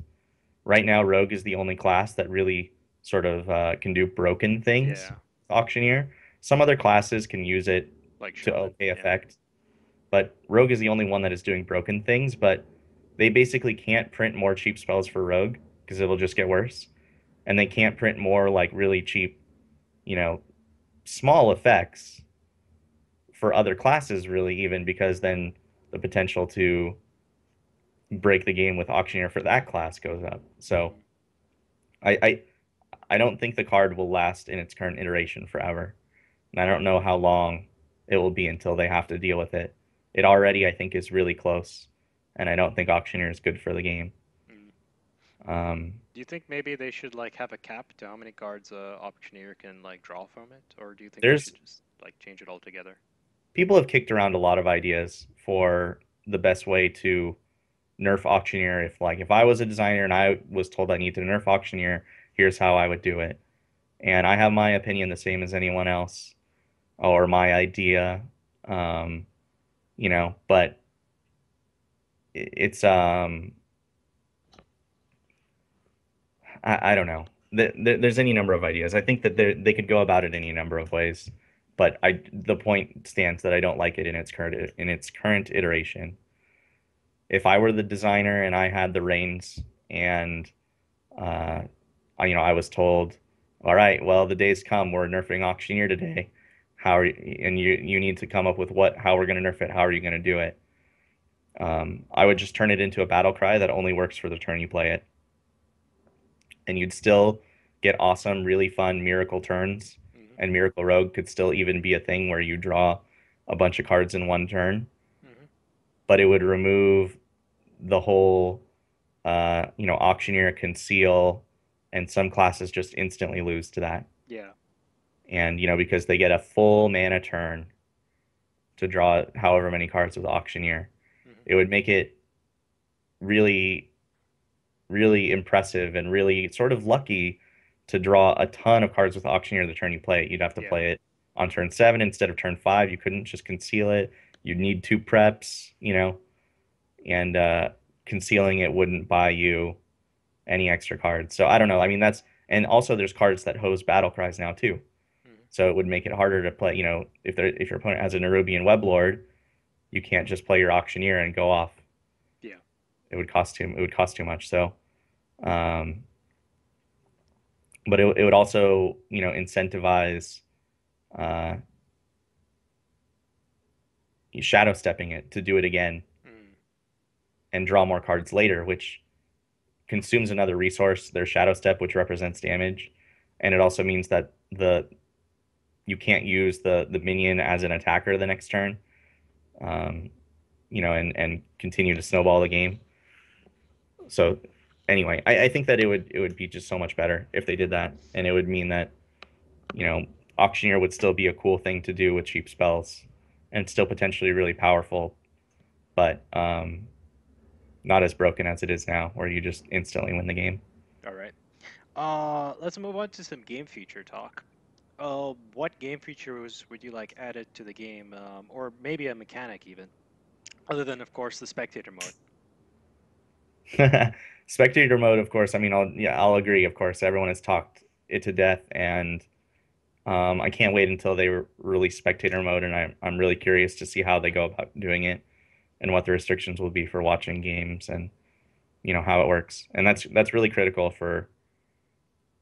Right now, Rogue is the only class that really sort of can do broken things. Yeah, Auctioneer. Some other classes can use it like to Shaman. okay Yeah. effect, but Rogue is the only one that is doing broken things. But they basically can't print more cheap spells for Rogue because it'll just get worse, and they can't print more like really cheap, you know, small effects for other classes really even because then the potential to break the game with Auctioneer for that class goes up. So Hmm. I, I I don't think the card will last in its current iteration forever. And I don't know how long it will be until they have to deal with it. It already, I think, is really close, and I don't think Auctioneer is good for the game. Mm. Um, Do you think maybe they should like have a cap to how many cards a auctioneer can like draw from it, or do you think they there's should just like change it altogether? people have kicked around a lot of ideas for the best way to nerf Auctioneer. If I was a designer and I was told I need to nerf Auctioneer, here's how I would do it. And I have my opinion the same as anyone else, or my idea. Um, but it's I don't know. There's any number of ideas. I think that they could go about it any number of ways, but the point stands that I don't like it in its current iteration. If I were the designer and I had the reins and uh, I was told, all right, well, the day's come. We're nerfing Auctioneer today. And you need to come up with how we're going to nerf it. How are you going to do it? I would just turn it into a battle cry that only works for the turn you play it, and you'd still get awesome, really fun miracle turns. Hmm. And Miracle Rogue could still even be a thing where you draw a bunch of cards in one turn, Hmm. but it would remove the whole, Auctioneer, Conceal, and some classes just instantly lose to that. Yeah. And, because they get a full mana turn to draw however many cards with Auctioneer, Hmm. it would make it really really impressive and really sort of lucky to draw a ton of cards with Auctioneer the turn you play it. You'd have to Yeah. play it on turn 7 instead of turn 5. You couldn't just conceal it. You'd need two preps, and concealing it wouldn't buy you any extra cards. So I don't know. I mean, and also there's cards that hose battle cries now too. Hmm. So it would make it harder to play. If your opponent has a Nerubian Weblord, you can't just play your Auctioneer and go off. Yeah. It would cost too much. So um, but it would also, incentivize uh, shadow stepping it to do it again Mm. and draw more cards later, which consumes another resource, their shadow step, which represents damage, and it also means that the you can't use the minion as an attacker the next turn, um, and continue to snowball the game. So anyway, I think that it would be just so much better if they did that, and it would mean that you know, Auctioneer would still be a cool thing to do with cheap spells and still potentially really powerful, but not as broken as it is now, where you just instantly win the game. All right. Let's move on to some game feature talk. What game features would you like added to the game, or maybe a mechanic even, other than of course the spectator mode? Spectator mode, of course. I mean, I'll agree. Of course, everyone has talked it to death, and I can't wait until they release spectator mode, and I'm really curious to see how they go about doing it and what the restrictions will be for watching games and how it works. And that's really critical for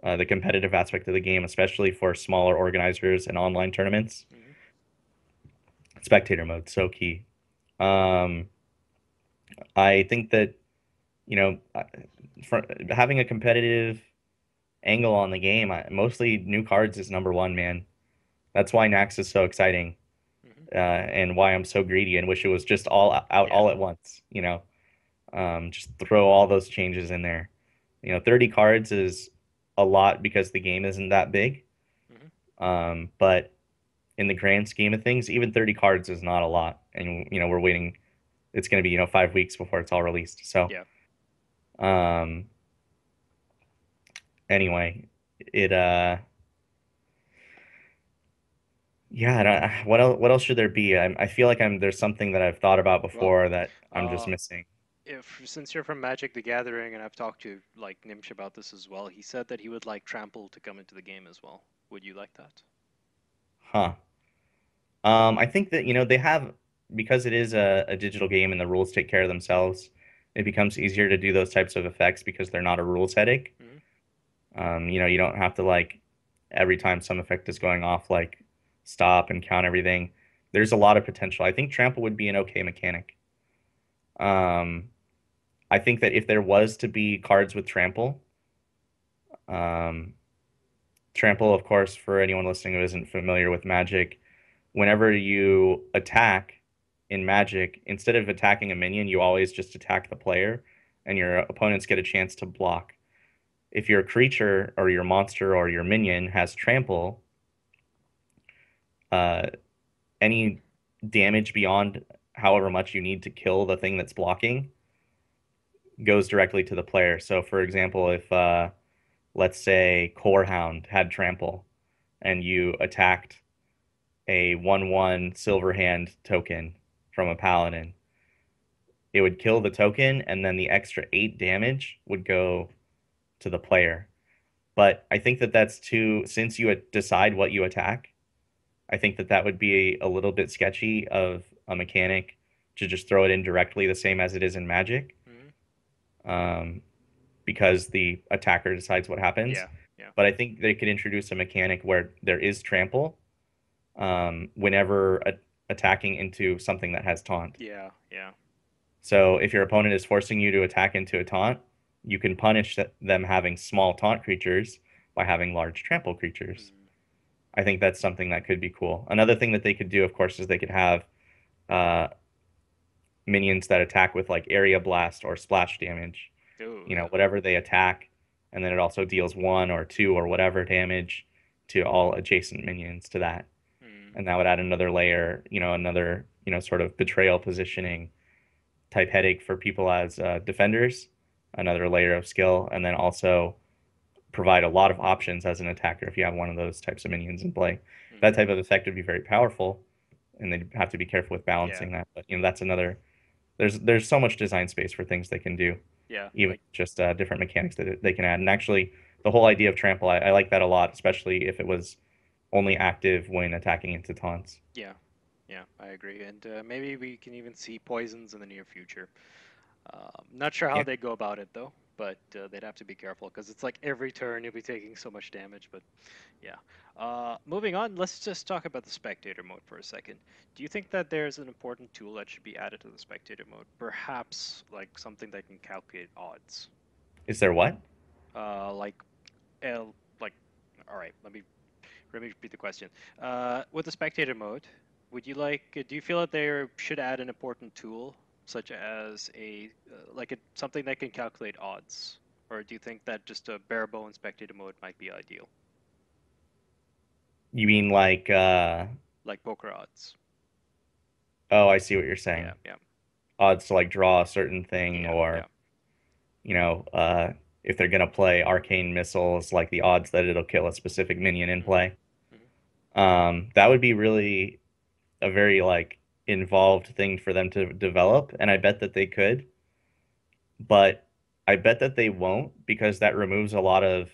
the competitive aspect of the game, especially for smaller organizers and online tournaments. Hmm. Spectator mode, so key. Um, I think that, you know, for having a competitive angle on the game, mostly new cards is number one, man. That's why Nax is so exciting. and why I'm so greedy and wish it was just all out Yeah. all at once, just throw all those changes in there. 30 cards is a lot because the game isn't that big. Hmm. But in the grand scheme of things, even 30 cards is not a lot. And, we're waiting, it's going to be, 5 weeks before it's all released. So, Yeah. um, anyway, it, yeah, what else should there be? I feel like there's something that I've thought about Well, before that I'm just uh, missing. if since you're from Magic the Gathering, and I've talked to like Nimsh about this as well, he said that he would like Trample to come into the game as well. Would you like that? Huh. I think that, they have, because it is a digital game and the rules take care of themselves, it becomes easier to do those types of effects because they're not a rules headache. Hmm. You don't have to like every time some effect is going off, like stop and count everything. There's a lot of potential. I think trample would be an okay mechanic. Um, I think that if there was to be cards with trample, um, trample, of course, for anyone listening who isn't familiar with Magic, whenever you attack in Magic, instead of attacking a minion, you always just attack the player, and your opponents get a chance to block. If your creature or your monster or your minion has trample, uh, any damage beyond however much you need to kill the thing that's blocking goes directly to the player. So, for example, if let's say Corehound had trample and you attacked a 1/1 Silverhand token from a paladin, it would kill the token, and then the extra 8 damage would go to the player. But I think that that's too, since you decide what you attack, I think that that would be a little bit sketchy of a mechanic to just throw it in directly the same as it is in Magic, Hmm. um, because the attacker decides what happens. Yeah. Yeah. But I think they could introduce a mechanic where there is trample whenever attacking into something that has taunt. Yeah. Yeah. So if your opponent is forcing you to attack into a taunt, you can punish them having small taunt creatures by having large trample creatures. Mm. I think that's something that could be cool. Another thing that they could do, of course, is they could have uh, minions that attack with like area blast or splash damage. Oh yeah. Whatever they attack, and then it also deals 1 or 2 or whatever damage to all adjacent minions to that. Mm. And that would add another layer, another, sort of betrayal positioning type headache for people as defenders, another layer of skill, and then also provide a lot of options as an attacker if you have one of those types of minions in play. That Mm. type of effect would be very powerful, and they'd have to be careful with Yeah. balancing that. But that's another. There's so much design space for things they can do, Yeah. even Like just different mechanics that they can add. And actually, the whole idea of trample, I like that a lot, especially if it was only active when attacking into taunts. yeah. Yeah. I agree. And maybe we can even see poisons in the near future. Not sure how Yeah. they go about it though, but they'd have to be careful because it's like every turn you'll be taking so much damage. But yeah. Moving on, let's just talk about the spectator mode for a second. Do you think that there's an important tool that should be added to the spectator mode? Perhaps like something that can calculate odds. Is there what? Like L like all right, let me repeat the question. With the spectator mode, would you like? Do you feel that there should add an important tool, such as a something that can calculate odds, or do you think that just a bare bones spectator mode might be ideal, You mean like like poker odds? oh, I see what you're Yeah, saying. yeah, Odds to like draw a certain thing, yeah, or yeah. you know, uh, if they're gonna play arcane missiles, like the odds that it'll kill a specific minion in Hmm. play. Hmm. That would be really a very like involved thing for them to develop, and I bet that they could, but I bet that they won't because that removes a lot of.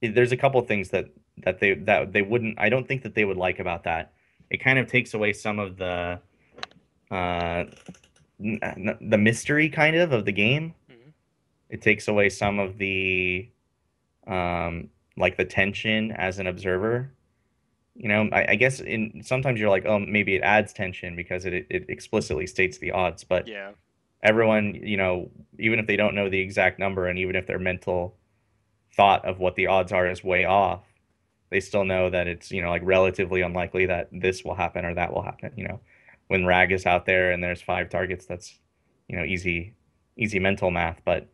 There's a couple things that they wouldn't. I don't think that they would like about that. It kind of takes away some of uh, the mystery kind of the game. Hmm. It takes away some of the like the tension as an observer. I guess in sometimes you're like, oh, maybe it adds tension because it explicitly states the odds, but Yeah. everyone, even if they don't know the exact number and even if their mental thought of what the odds are is way off, They still know that it's, like relatively unlikely that this will happen or that will happen. When Rag is out there and there's five targets, that's, easy mental math. But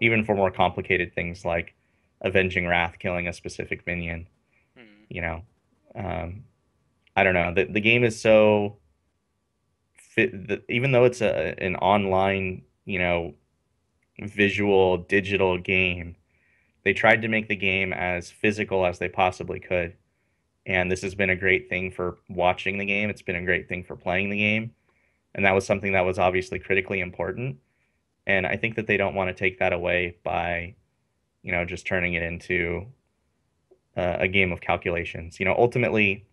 even for more complicated things like avenging wrath, killing a specific minion, Hmm. you know, um, I don't know. The game is so even though it's an online, visual digital game, they tried to make the game as physical as they possibly could. And this has been a great thing for watching the game. It's been a great thing for playing the game. And that was something that was obviously critically important. And I think that they don't want to take that away by, just turning it into a game of calculations. Ultimately,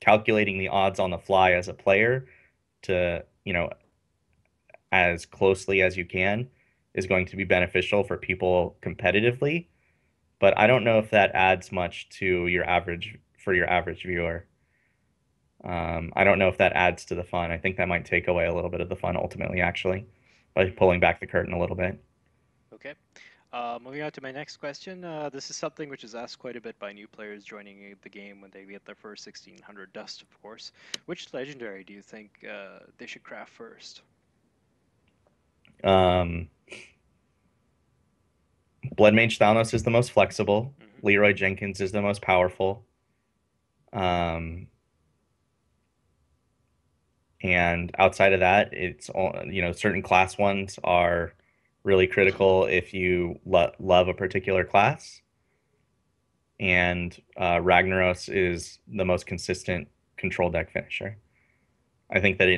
calculating the odds on the fly as a player to, as closely as you can is going to be beneficial for people competitively. But I don't know if that adds much to your average viewer. I don't know if that adds to the fun. I think that might take away a little bit of the fun ultimately, actually, by Hmm. pulling back the curtain a little bit. Okay. Moving on to my next question. This is something which is asked quite a bit by new players joining the game when they get their first 1600 dust, of course. Which legendary do you think they should craft first? Um, Blood Mage Thanos is the most flexible. Hmm. Leroy Jenkins is the most powerful. Um, and outside of that, it's all, certain class ones are really critical if you love a particular class. And Ragnaros is the most consistent control deck finisher. I think that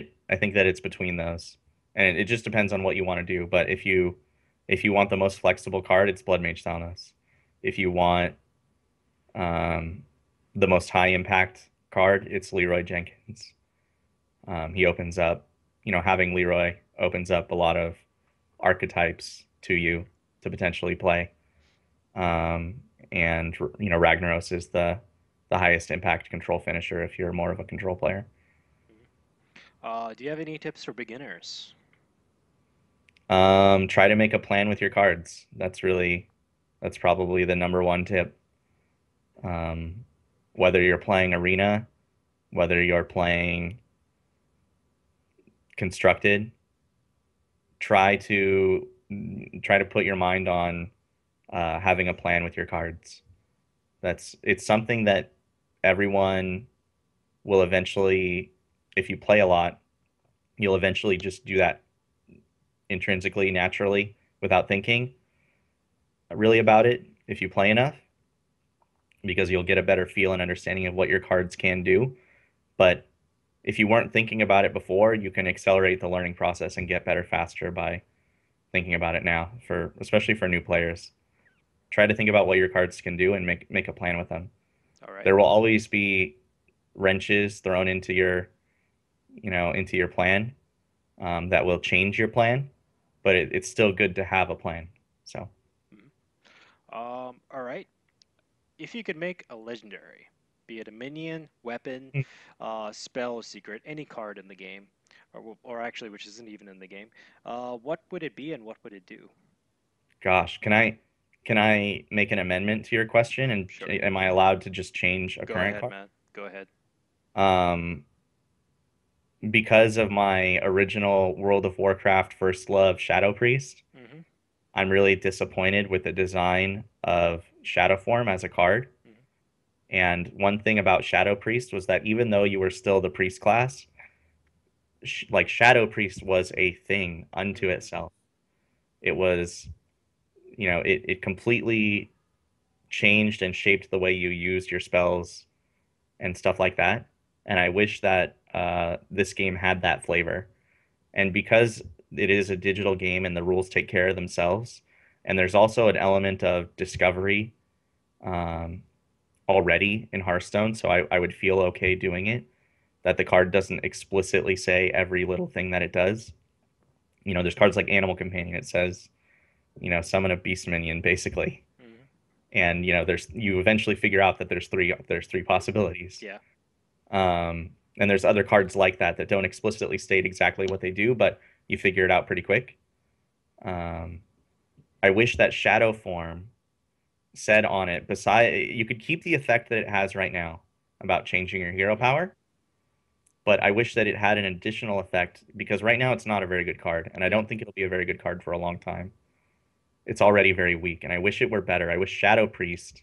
it's between those, and it just depends on what you want to do. But if you want the most flexible card, it's Blood Mage Thanos. If you want um, the most high impact card, it's Leroy Jenkins. He opens up, having Leroy opens up a lot of archetypes to you to potentially play. Um, and Ragnaros is the highest impact control finisher if you're more of a control player. Do you have any tips for beginners? Try to make a plan with your cards. That's probably the number one tip. Um, whether you're playing arena, whether you're playing constructed, try to try to put your mind on having a plan with your cards. It's something that everyone will eventually, if you play a lot, you'll eventually just do that intrinsically, naturally, without thinking really about it if you play enough, because you'll get a better feel and understanding of what your cards can do. But if you weren't thinking about it before, you can accelerate the learning process and get better faster by thinking about it now, for especially for new players. Try to think about what your cards can do and make a plan with them. All right. There will always be wrenches thrown into your plan, that will change your plan, but it's still good to have a plan. So, Mhm. All right. If you could make a legendary, be it a minion, weapon, spell, secret, any card in the game, or actually which isn't even in the game, what would it be and what would it do? gosh, can I make an amendment to your question, and Sure. am I allowed to just change a Go current ahead, card? man. Go ahead. Um, because of my original World of Warcraft first love, Shadow Priest, Hmm. I'm really disappointed with the design of Shadow Form as a card. Hmm. And one thing about Shadow Priest was that even though you were still the priest class, like Shadow Priest was a thing unto Hmm. itself. It was, it completely changed and shaped the way you used your spells and stuff like that. And I wish that this game had that flavor. And because it is a digital game and the rules take care of themselves, and there's also an element of discovery um, already in Hearthstone, so I would feel okay doing it. That the card doesn't explicitly say every little thing that it does. There's cards like Animal Companion. It says, summon a beast minion, basically. Hmm. And you eventually figure out that there's three possibilities. Yeah. And there's other cards like that that don't explicitly state exactly what they do, but you figure it out pretty quick. Um, I wish that Shadow Form said on it, beside you could keep the effect that it has right now about changing your hero Mm-hmm. power, but I wish that it had an additional effect because right now it's not a very good card, and I Yeah. don't think it'll be a very good card for a long time. It's already very weak, and I wish it were better. I wish Shadow Priest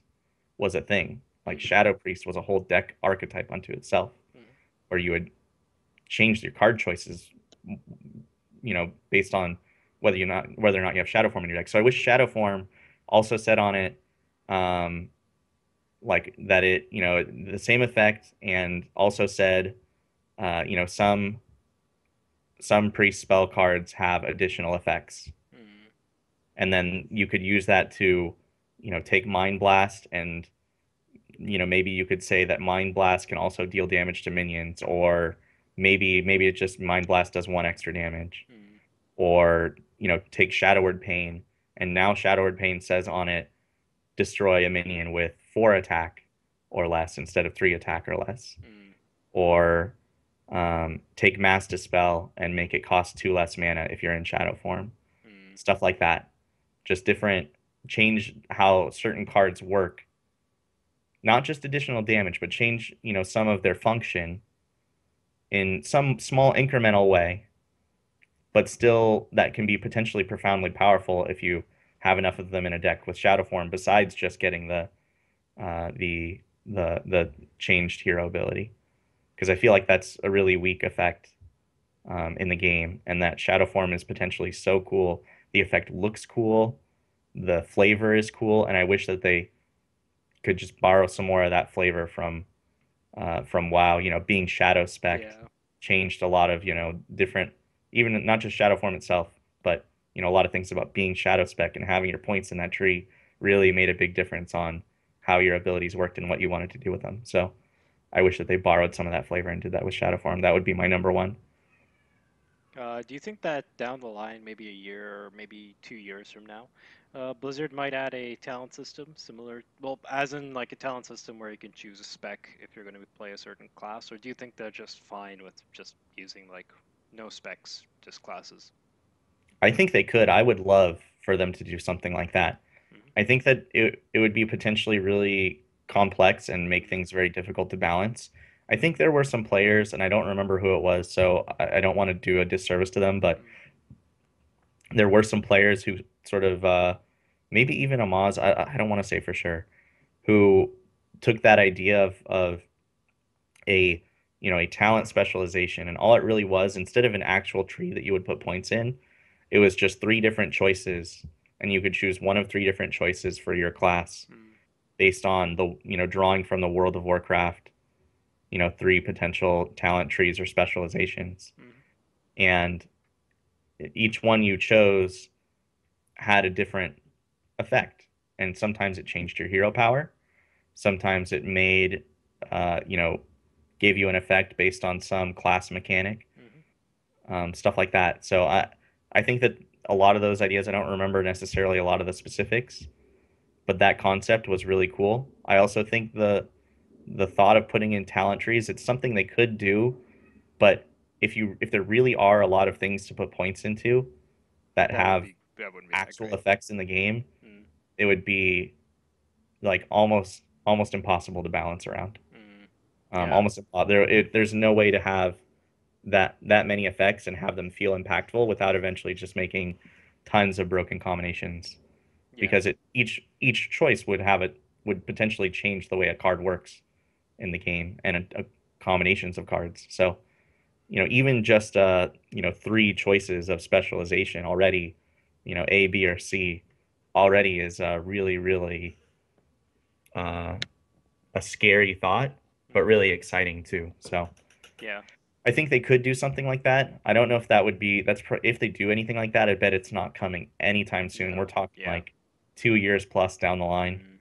was a thing. Like Mm-hmm. Shadow Priest was a whole deck archetype unto itself, Mm-hmm. where you would change your card choices, based on whether or not you have Shadow Form in your deck. So I wish Shadow Form also said on it, um, like that it, the same effect, and also said, some priest spell cards have additional effects, Mm-hmm. and then you could use that to, take Mind Blast, and maybe you could say that Mind Blast can also deal damage to minions, or maybe it just Mind Blast does one extra damage, Mm-hmm. or take Shadowward Pain, and now Shadowward Pain says on it, destroy a minion with 4 attack or less instead of 3 attack or less, Mm-hmm. or take Mass Dispel and make it cost 2 less mana if you're in Shadow form, Mm-hmm. stuff like that. Just different, change how certain cards work, not just additional damage, but change some of their function in some small incremental way, but still that can be potentially profoundly powerful if you have enough of them in a deck with Shadow form. Besides just getting the changed hero ability, because I feel like that's a really weak effect in the game, and that Shadow form is potentially so cool. The effect looks cool, the flavor is cool, and I wish that they could just borrow some more of that flavor from WoW. Being Shadow Spect Yeah. changed a lot of different, even not just Shadow form itself, but a lot of things about being Shadow Spec and having your points in that tree really made a big difference on how your abilities worked and what you wanted to do with them. So I wish that they borrowed some of that flavor and did that with Shadow form. That would be my number one. Do you think that down the line, maybe a year or maybe 2 years from now, Blizzard might add a talent system similar, well, as in like a talent system where you can choose a spec if you're going to play a certain class, or do you think they're just fine with just using like no specs, just classes? I think they could. I would love for them to do something like that. Mm-hmm. I think that it would be potentially really complex and make Mm-hmm. things very difficult to balance. I think there were some players, and I don't remember who it was, so I don't want to do a disservice to them, but there were some players who sort of, maybe even Amaz, I don't want to say for sure, who took that idea of a a talent specialization, and all it really was, instead of an actual tree that you would put points in, it was just 3 different choices, and you could choose one of 3 different choices for your class Mm-hmm. based on the drawing from the World of Warcraft, 3 potential talent trees or specializations, Mm-hmm. and each one you chose had a different effect, and sometimes it changed your hero power, sometimes it made uh, you know gave you an effect based on some class mechanic, Mm-hmm. stuff like that. So I think that a lot of those ideas, I don't remember necessarily a lot of the specifics, but that concept was really cool. I also think the thought of putting in talent trees, it's something they could do, but if there really are a lot of things to put points into that have That wouldn't be that actual great. effects in the game, Mm-hmm. it would be like almost impossible to balance around. Mm-hmm. Yeah. There's no way to have that many effects and have them feel impactful without eventually just making tons of broken combinations, Yeah. because each choice would potentially change the way a card works in the game, and combinations of cards. So even just 3 choices of specialization already, A, B, or C, already is really uh, a scary thought, but Mm-hmm. really exciting too. So Yeah. I think they could do something like that. I don't know if that would be if they do anything like that. I bet it's not coming anytime soon. We're No. talking Yeah. like 2 years plus down the line,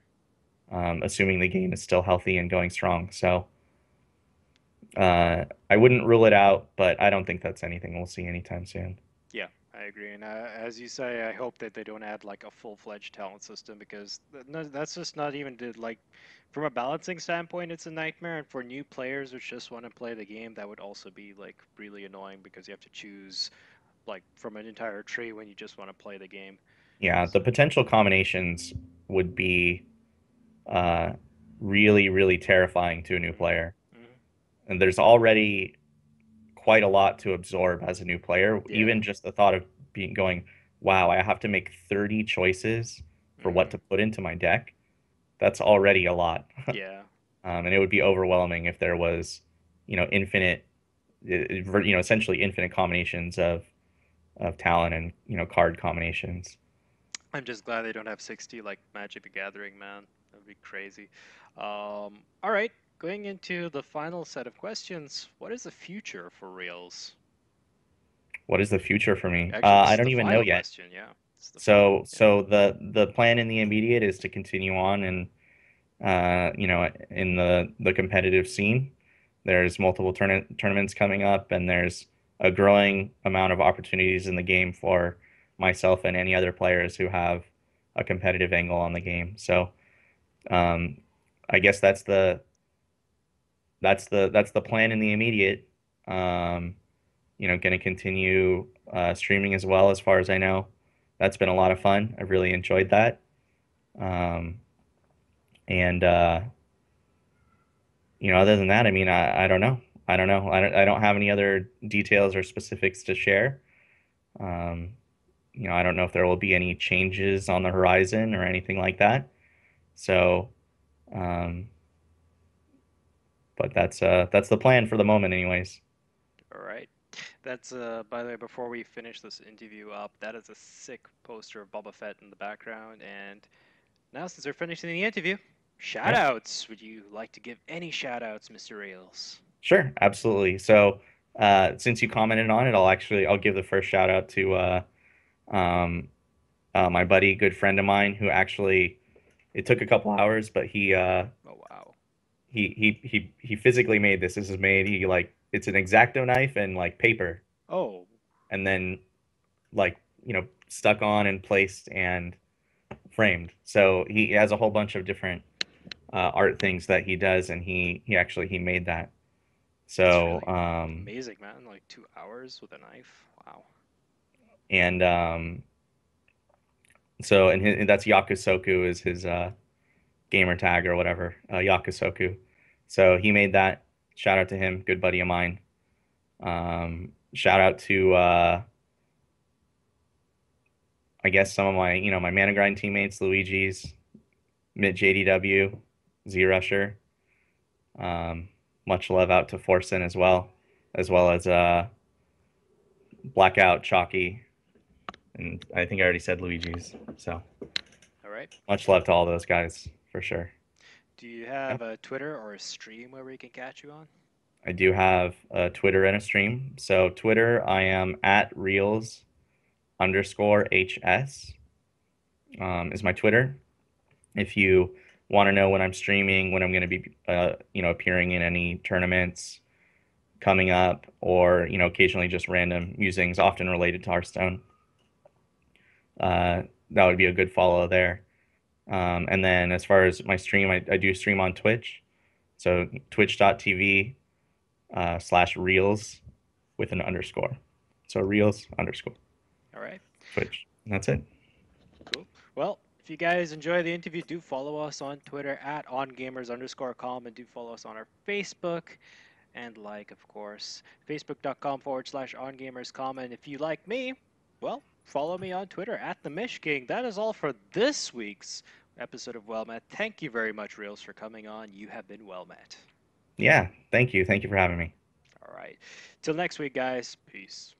Mm-hmm. assuming the game is still healthy and going strong. So I wouldn't rule it out, but I don't think that's anything we'll see anytime soon. Yeah, I agree. And as you say, I hope that they don't add like a full-fledged talent system because no, that's just not even like from a balancing standpoint, it's a nightmare. And for new players which just want to play the game, that would also be like really annoying because you have to choose like from an entire tree when you just want to play the game. Yeah, the So, potential combinations would be. uh, really, really terrifying to a new Hmm. player. Hmm. And there's already quite a lot to absorb as a new player. Yeah. Even just the thought of being going, wow, I have to make 30 choices for what Hmm. to put into my deck. That's already a lot. Yeah. And it would be overwhelming if there was, infinite, essentially infinite combinations of talent and, card combinations. I'm just glad they don't have 60 like Magic the Gathering, man. That'd be crazy. All right, going into the final set of questions. What is the future for Reels? What is the future for me? Actually, this I is don't the even know final yet. question. Yeah, this is the final. So, Yeah. so the plan in the immediate is to continue on and in the competitive scene. There's multiple tournaments coming up, and there's a growing amount of opportunities in the game for myself and any other players who have a competitive angle on the game. So, um, I guess that's the plan in the immediate. Um, going to continue streaming as well, as far as I know. That's been a lot of fun. I've really enjoyed that. Um, and other than that, I mean, I don't know. I don't know. I don't have any other details or specifics to share. Um, I don't know if there will be any changes on the horizon or anything like that. So, um, but that's the plan for the moment, anyways. All right. That's by the way, before we finish this interview up, that is a sick poster of Boba Fett in the background. And now, since we're finishing the interview, shout Yeah, outs. Would you like to give any shout outs, Mr. Reels? sure, absolutely. So, since you commented on it, I'll give the first shout out to um, my buddy, good friend of mine, who actually it took a couple hours, but Oh wow. he physically made this. This is made. He like it's an X-Acto knife and like paper, Oh, and then like stuck on and placed and framed. So he has a whole bunch of different art things that he does, and he made that. that's So really amazing, man. Like 2 hours with a knife. Wow. and so and that's Yakusoku is his gamer tag or whatever, Yakusoku. So he made that. Shout out to him, good buddy of mine. Shout out to I guess some of my my Mana Grind teammates, Luigi's, Mid JDW, Z Rusher. Um, much love out to Forsen as well as Blackout, Chalky, and I think I already said Luigi's. So All right. much love to all those guys for sure. Do you Yeah. have a Twitter or a stream where we can catch you on? I do have a Twitter and a stream. So Twitter, I am at Reels underscore HS is my Twitter. If you want to know when I'm streaming, when I'm going to be, appearing in any tournaments coming up, or occasionally just random musings, often related to Hearthstone, that would be a good follow there. And then as far as my stream, I do stream on Twitch, so twitch.tv slash Reels with an underscore. So Reels underscore All right. Twitch. And that's it. Cool. Well, if you guys enjoy the interview, do follow us on Twitter at ongamers_com and do follow us on our Facebook and like, of course, facebook.com/ongamerscom. And if you like me, well, follow me on Twitter at TheMishKing. That is all for this week's episode of Well Met. Thank you very much, Reels, for coming on. You have been well met. Yeah. Thank you. Thank you for having me. All right. Till next week, guys. Peace.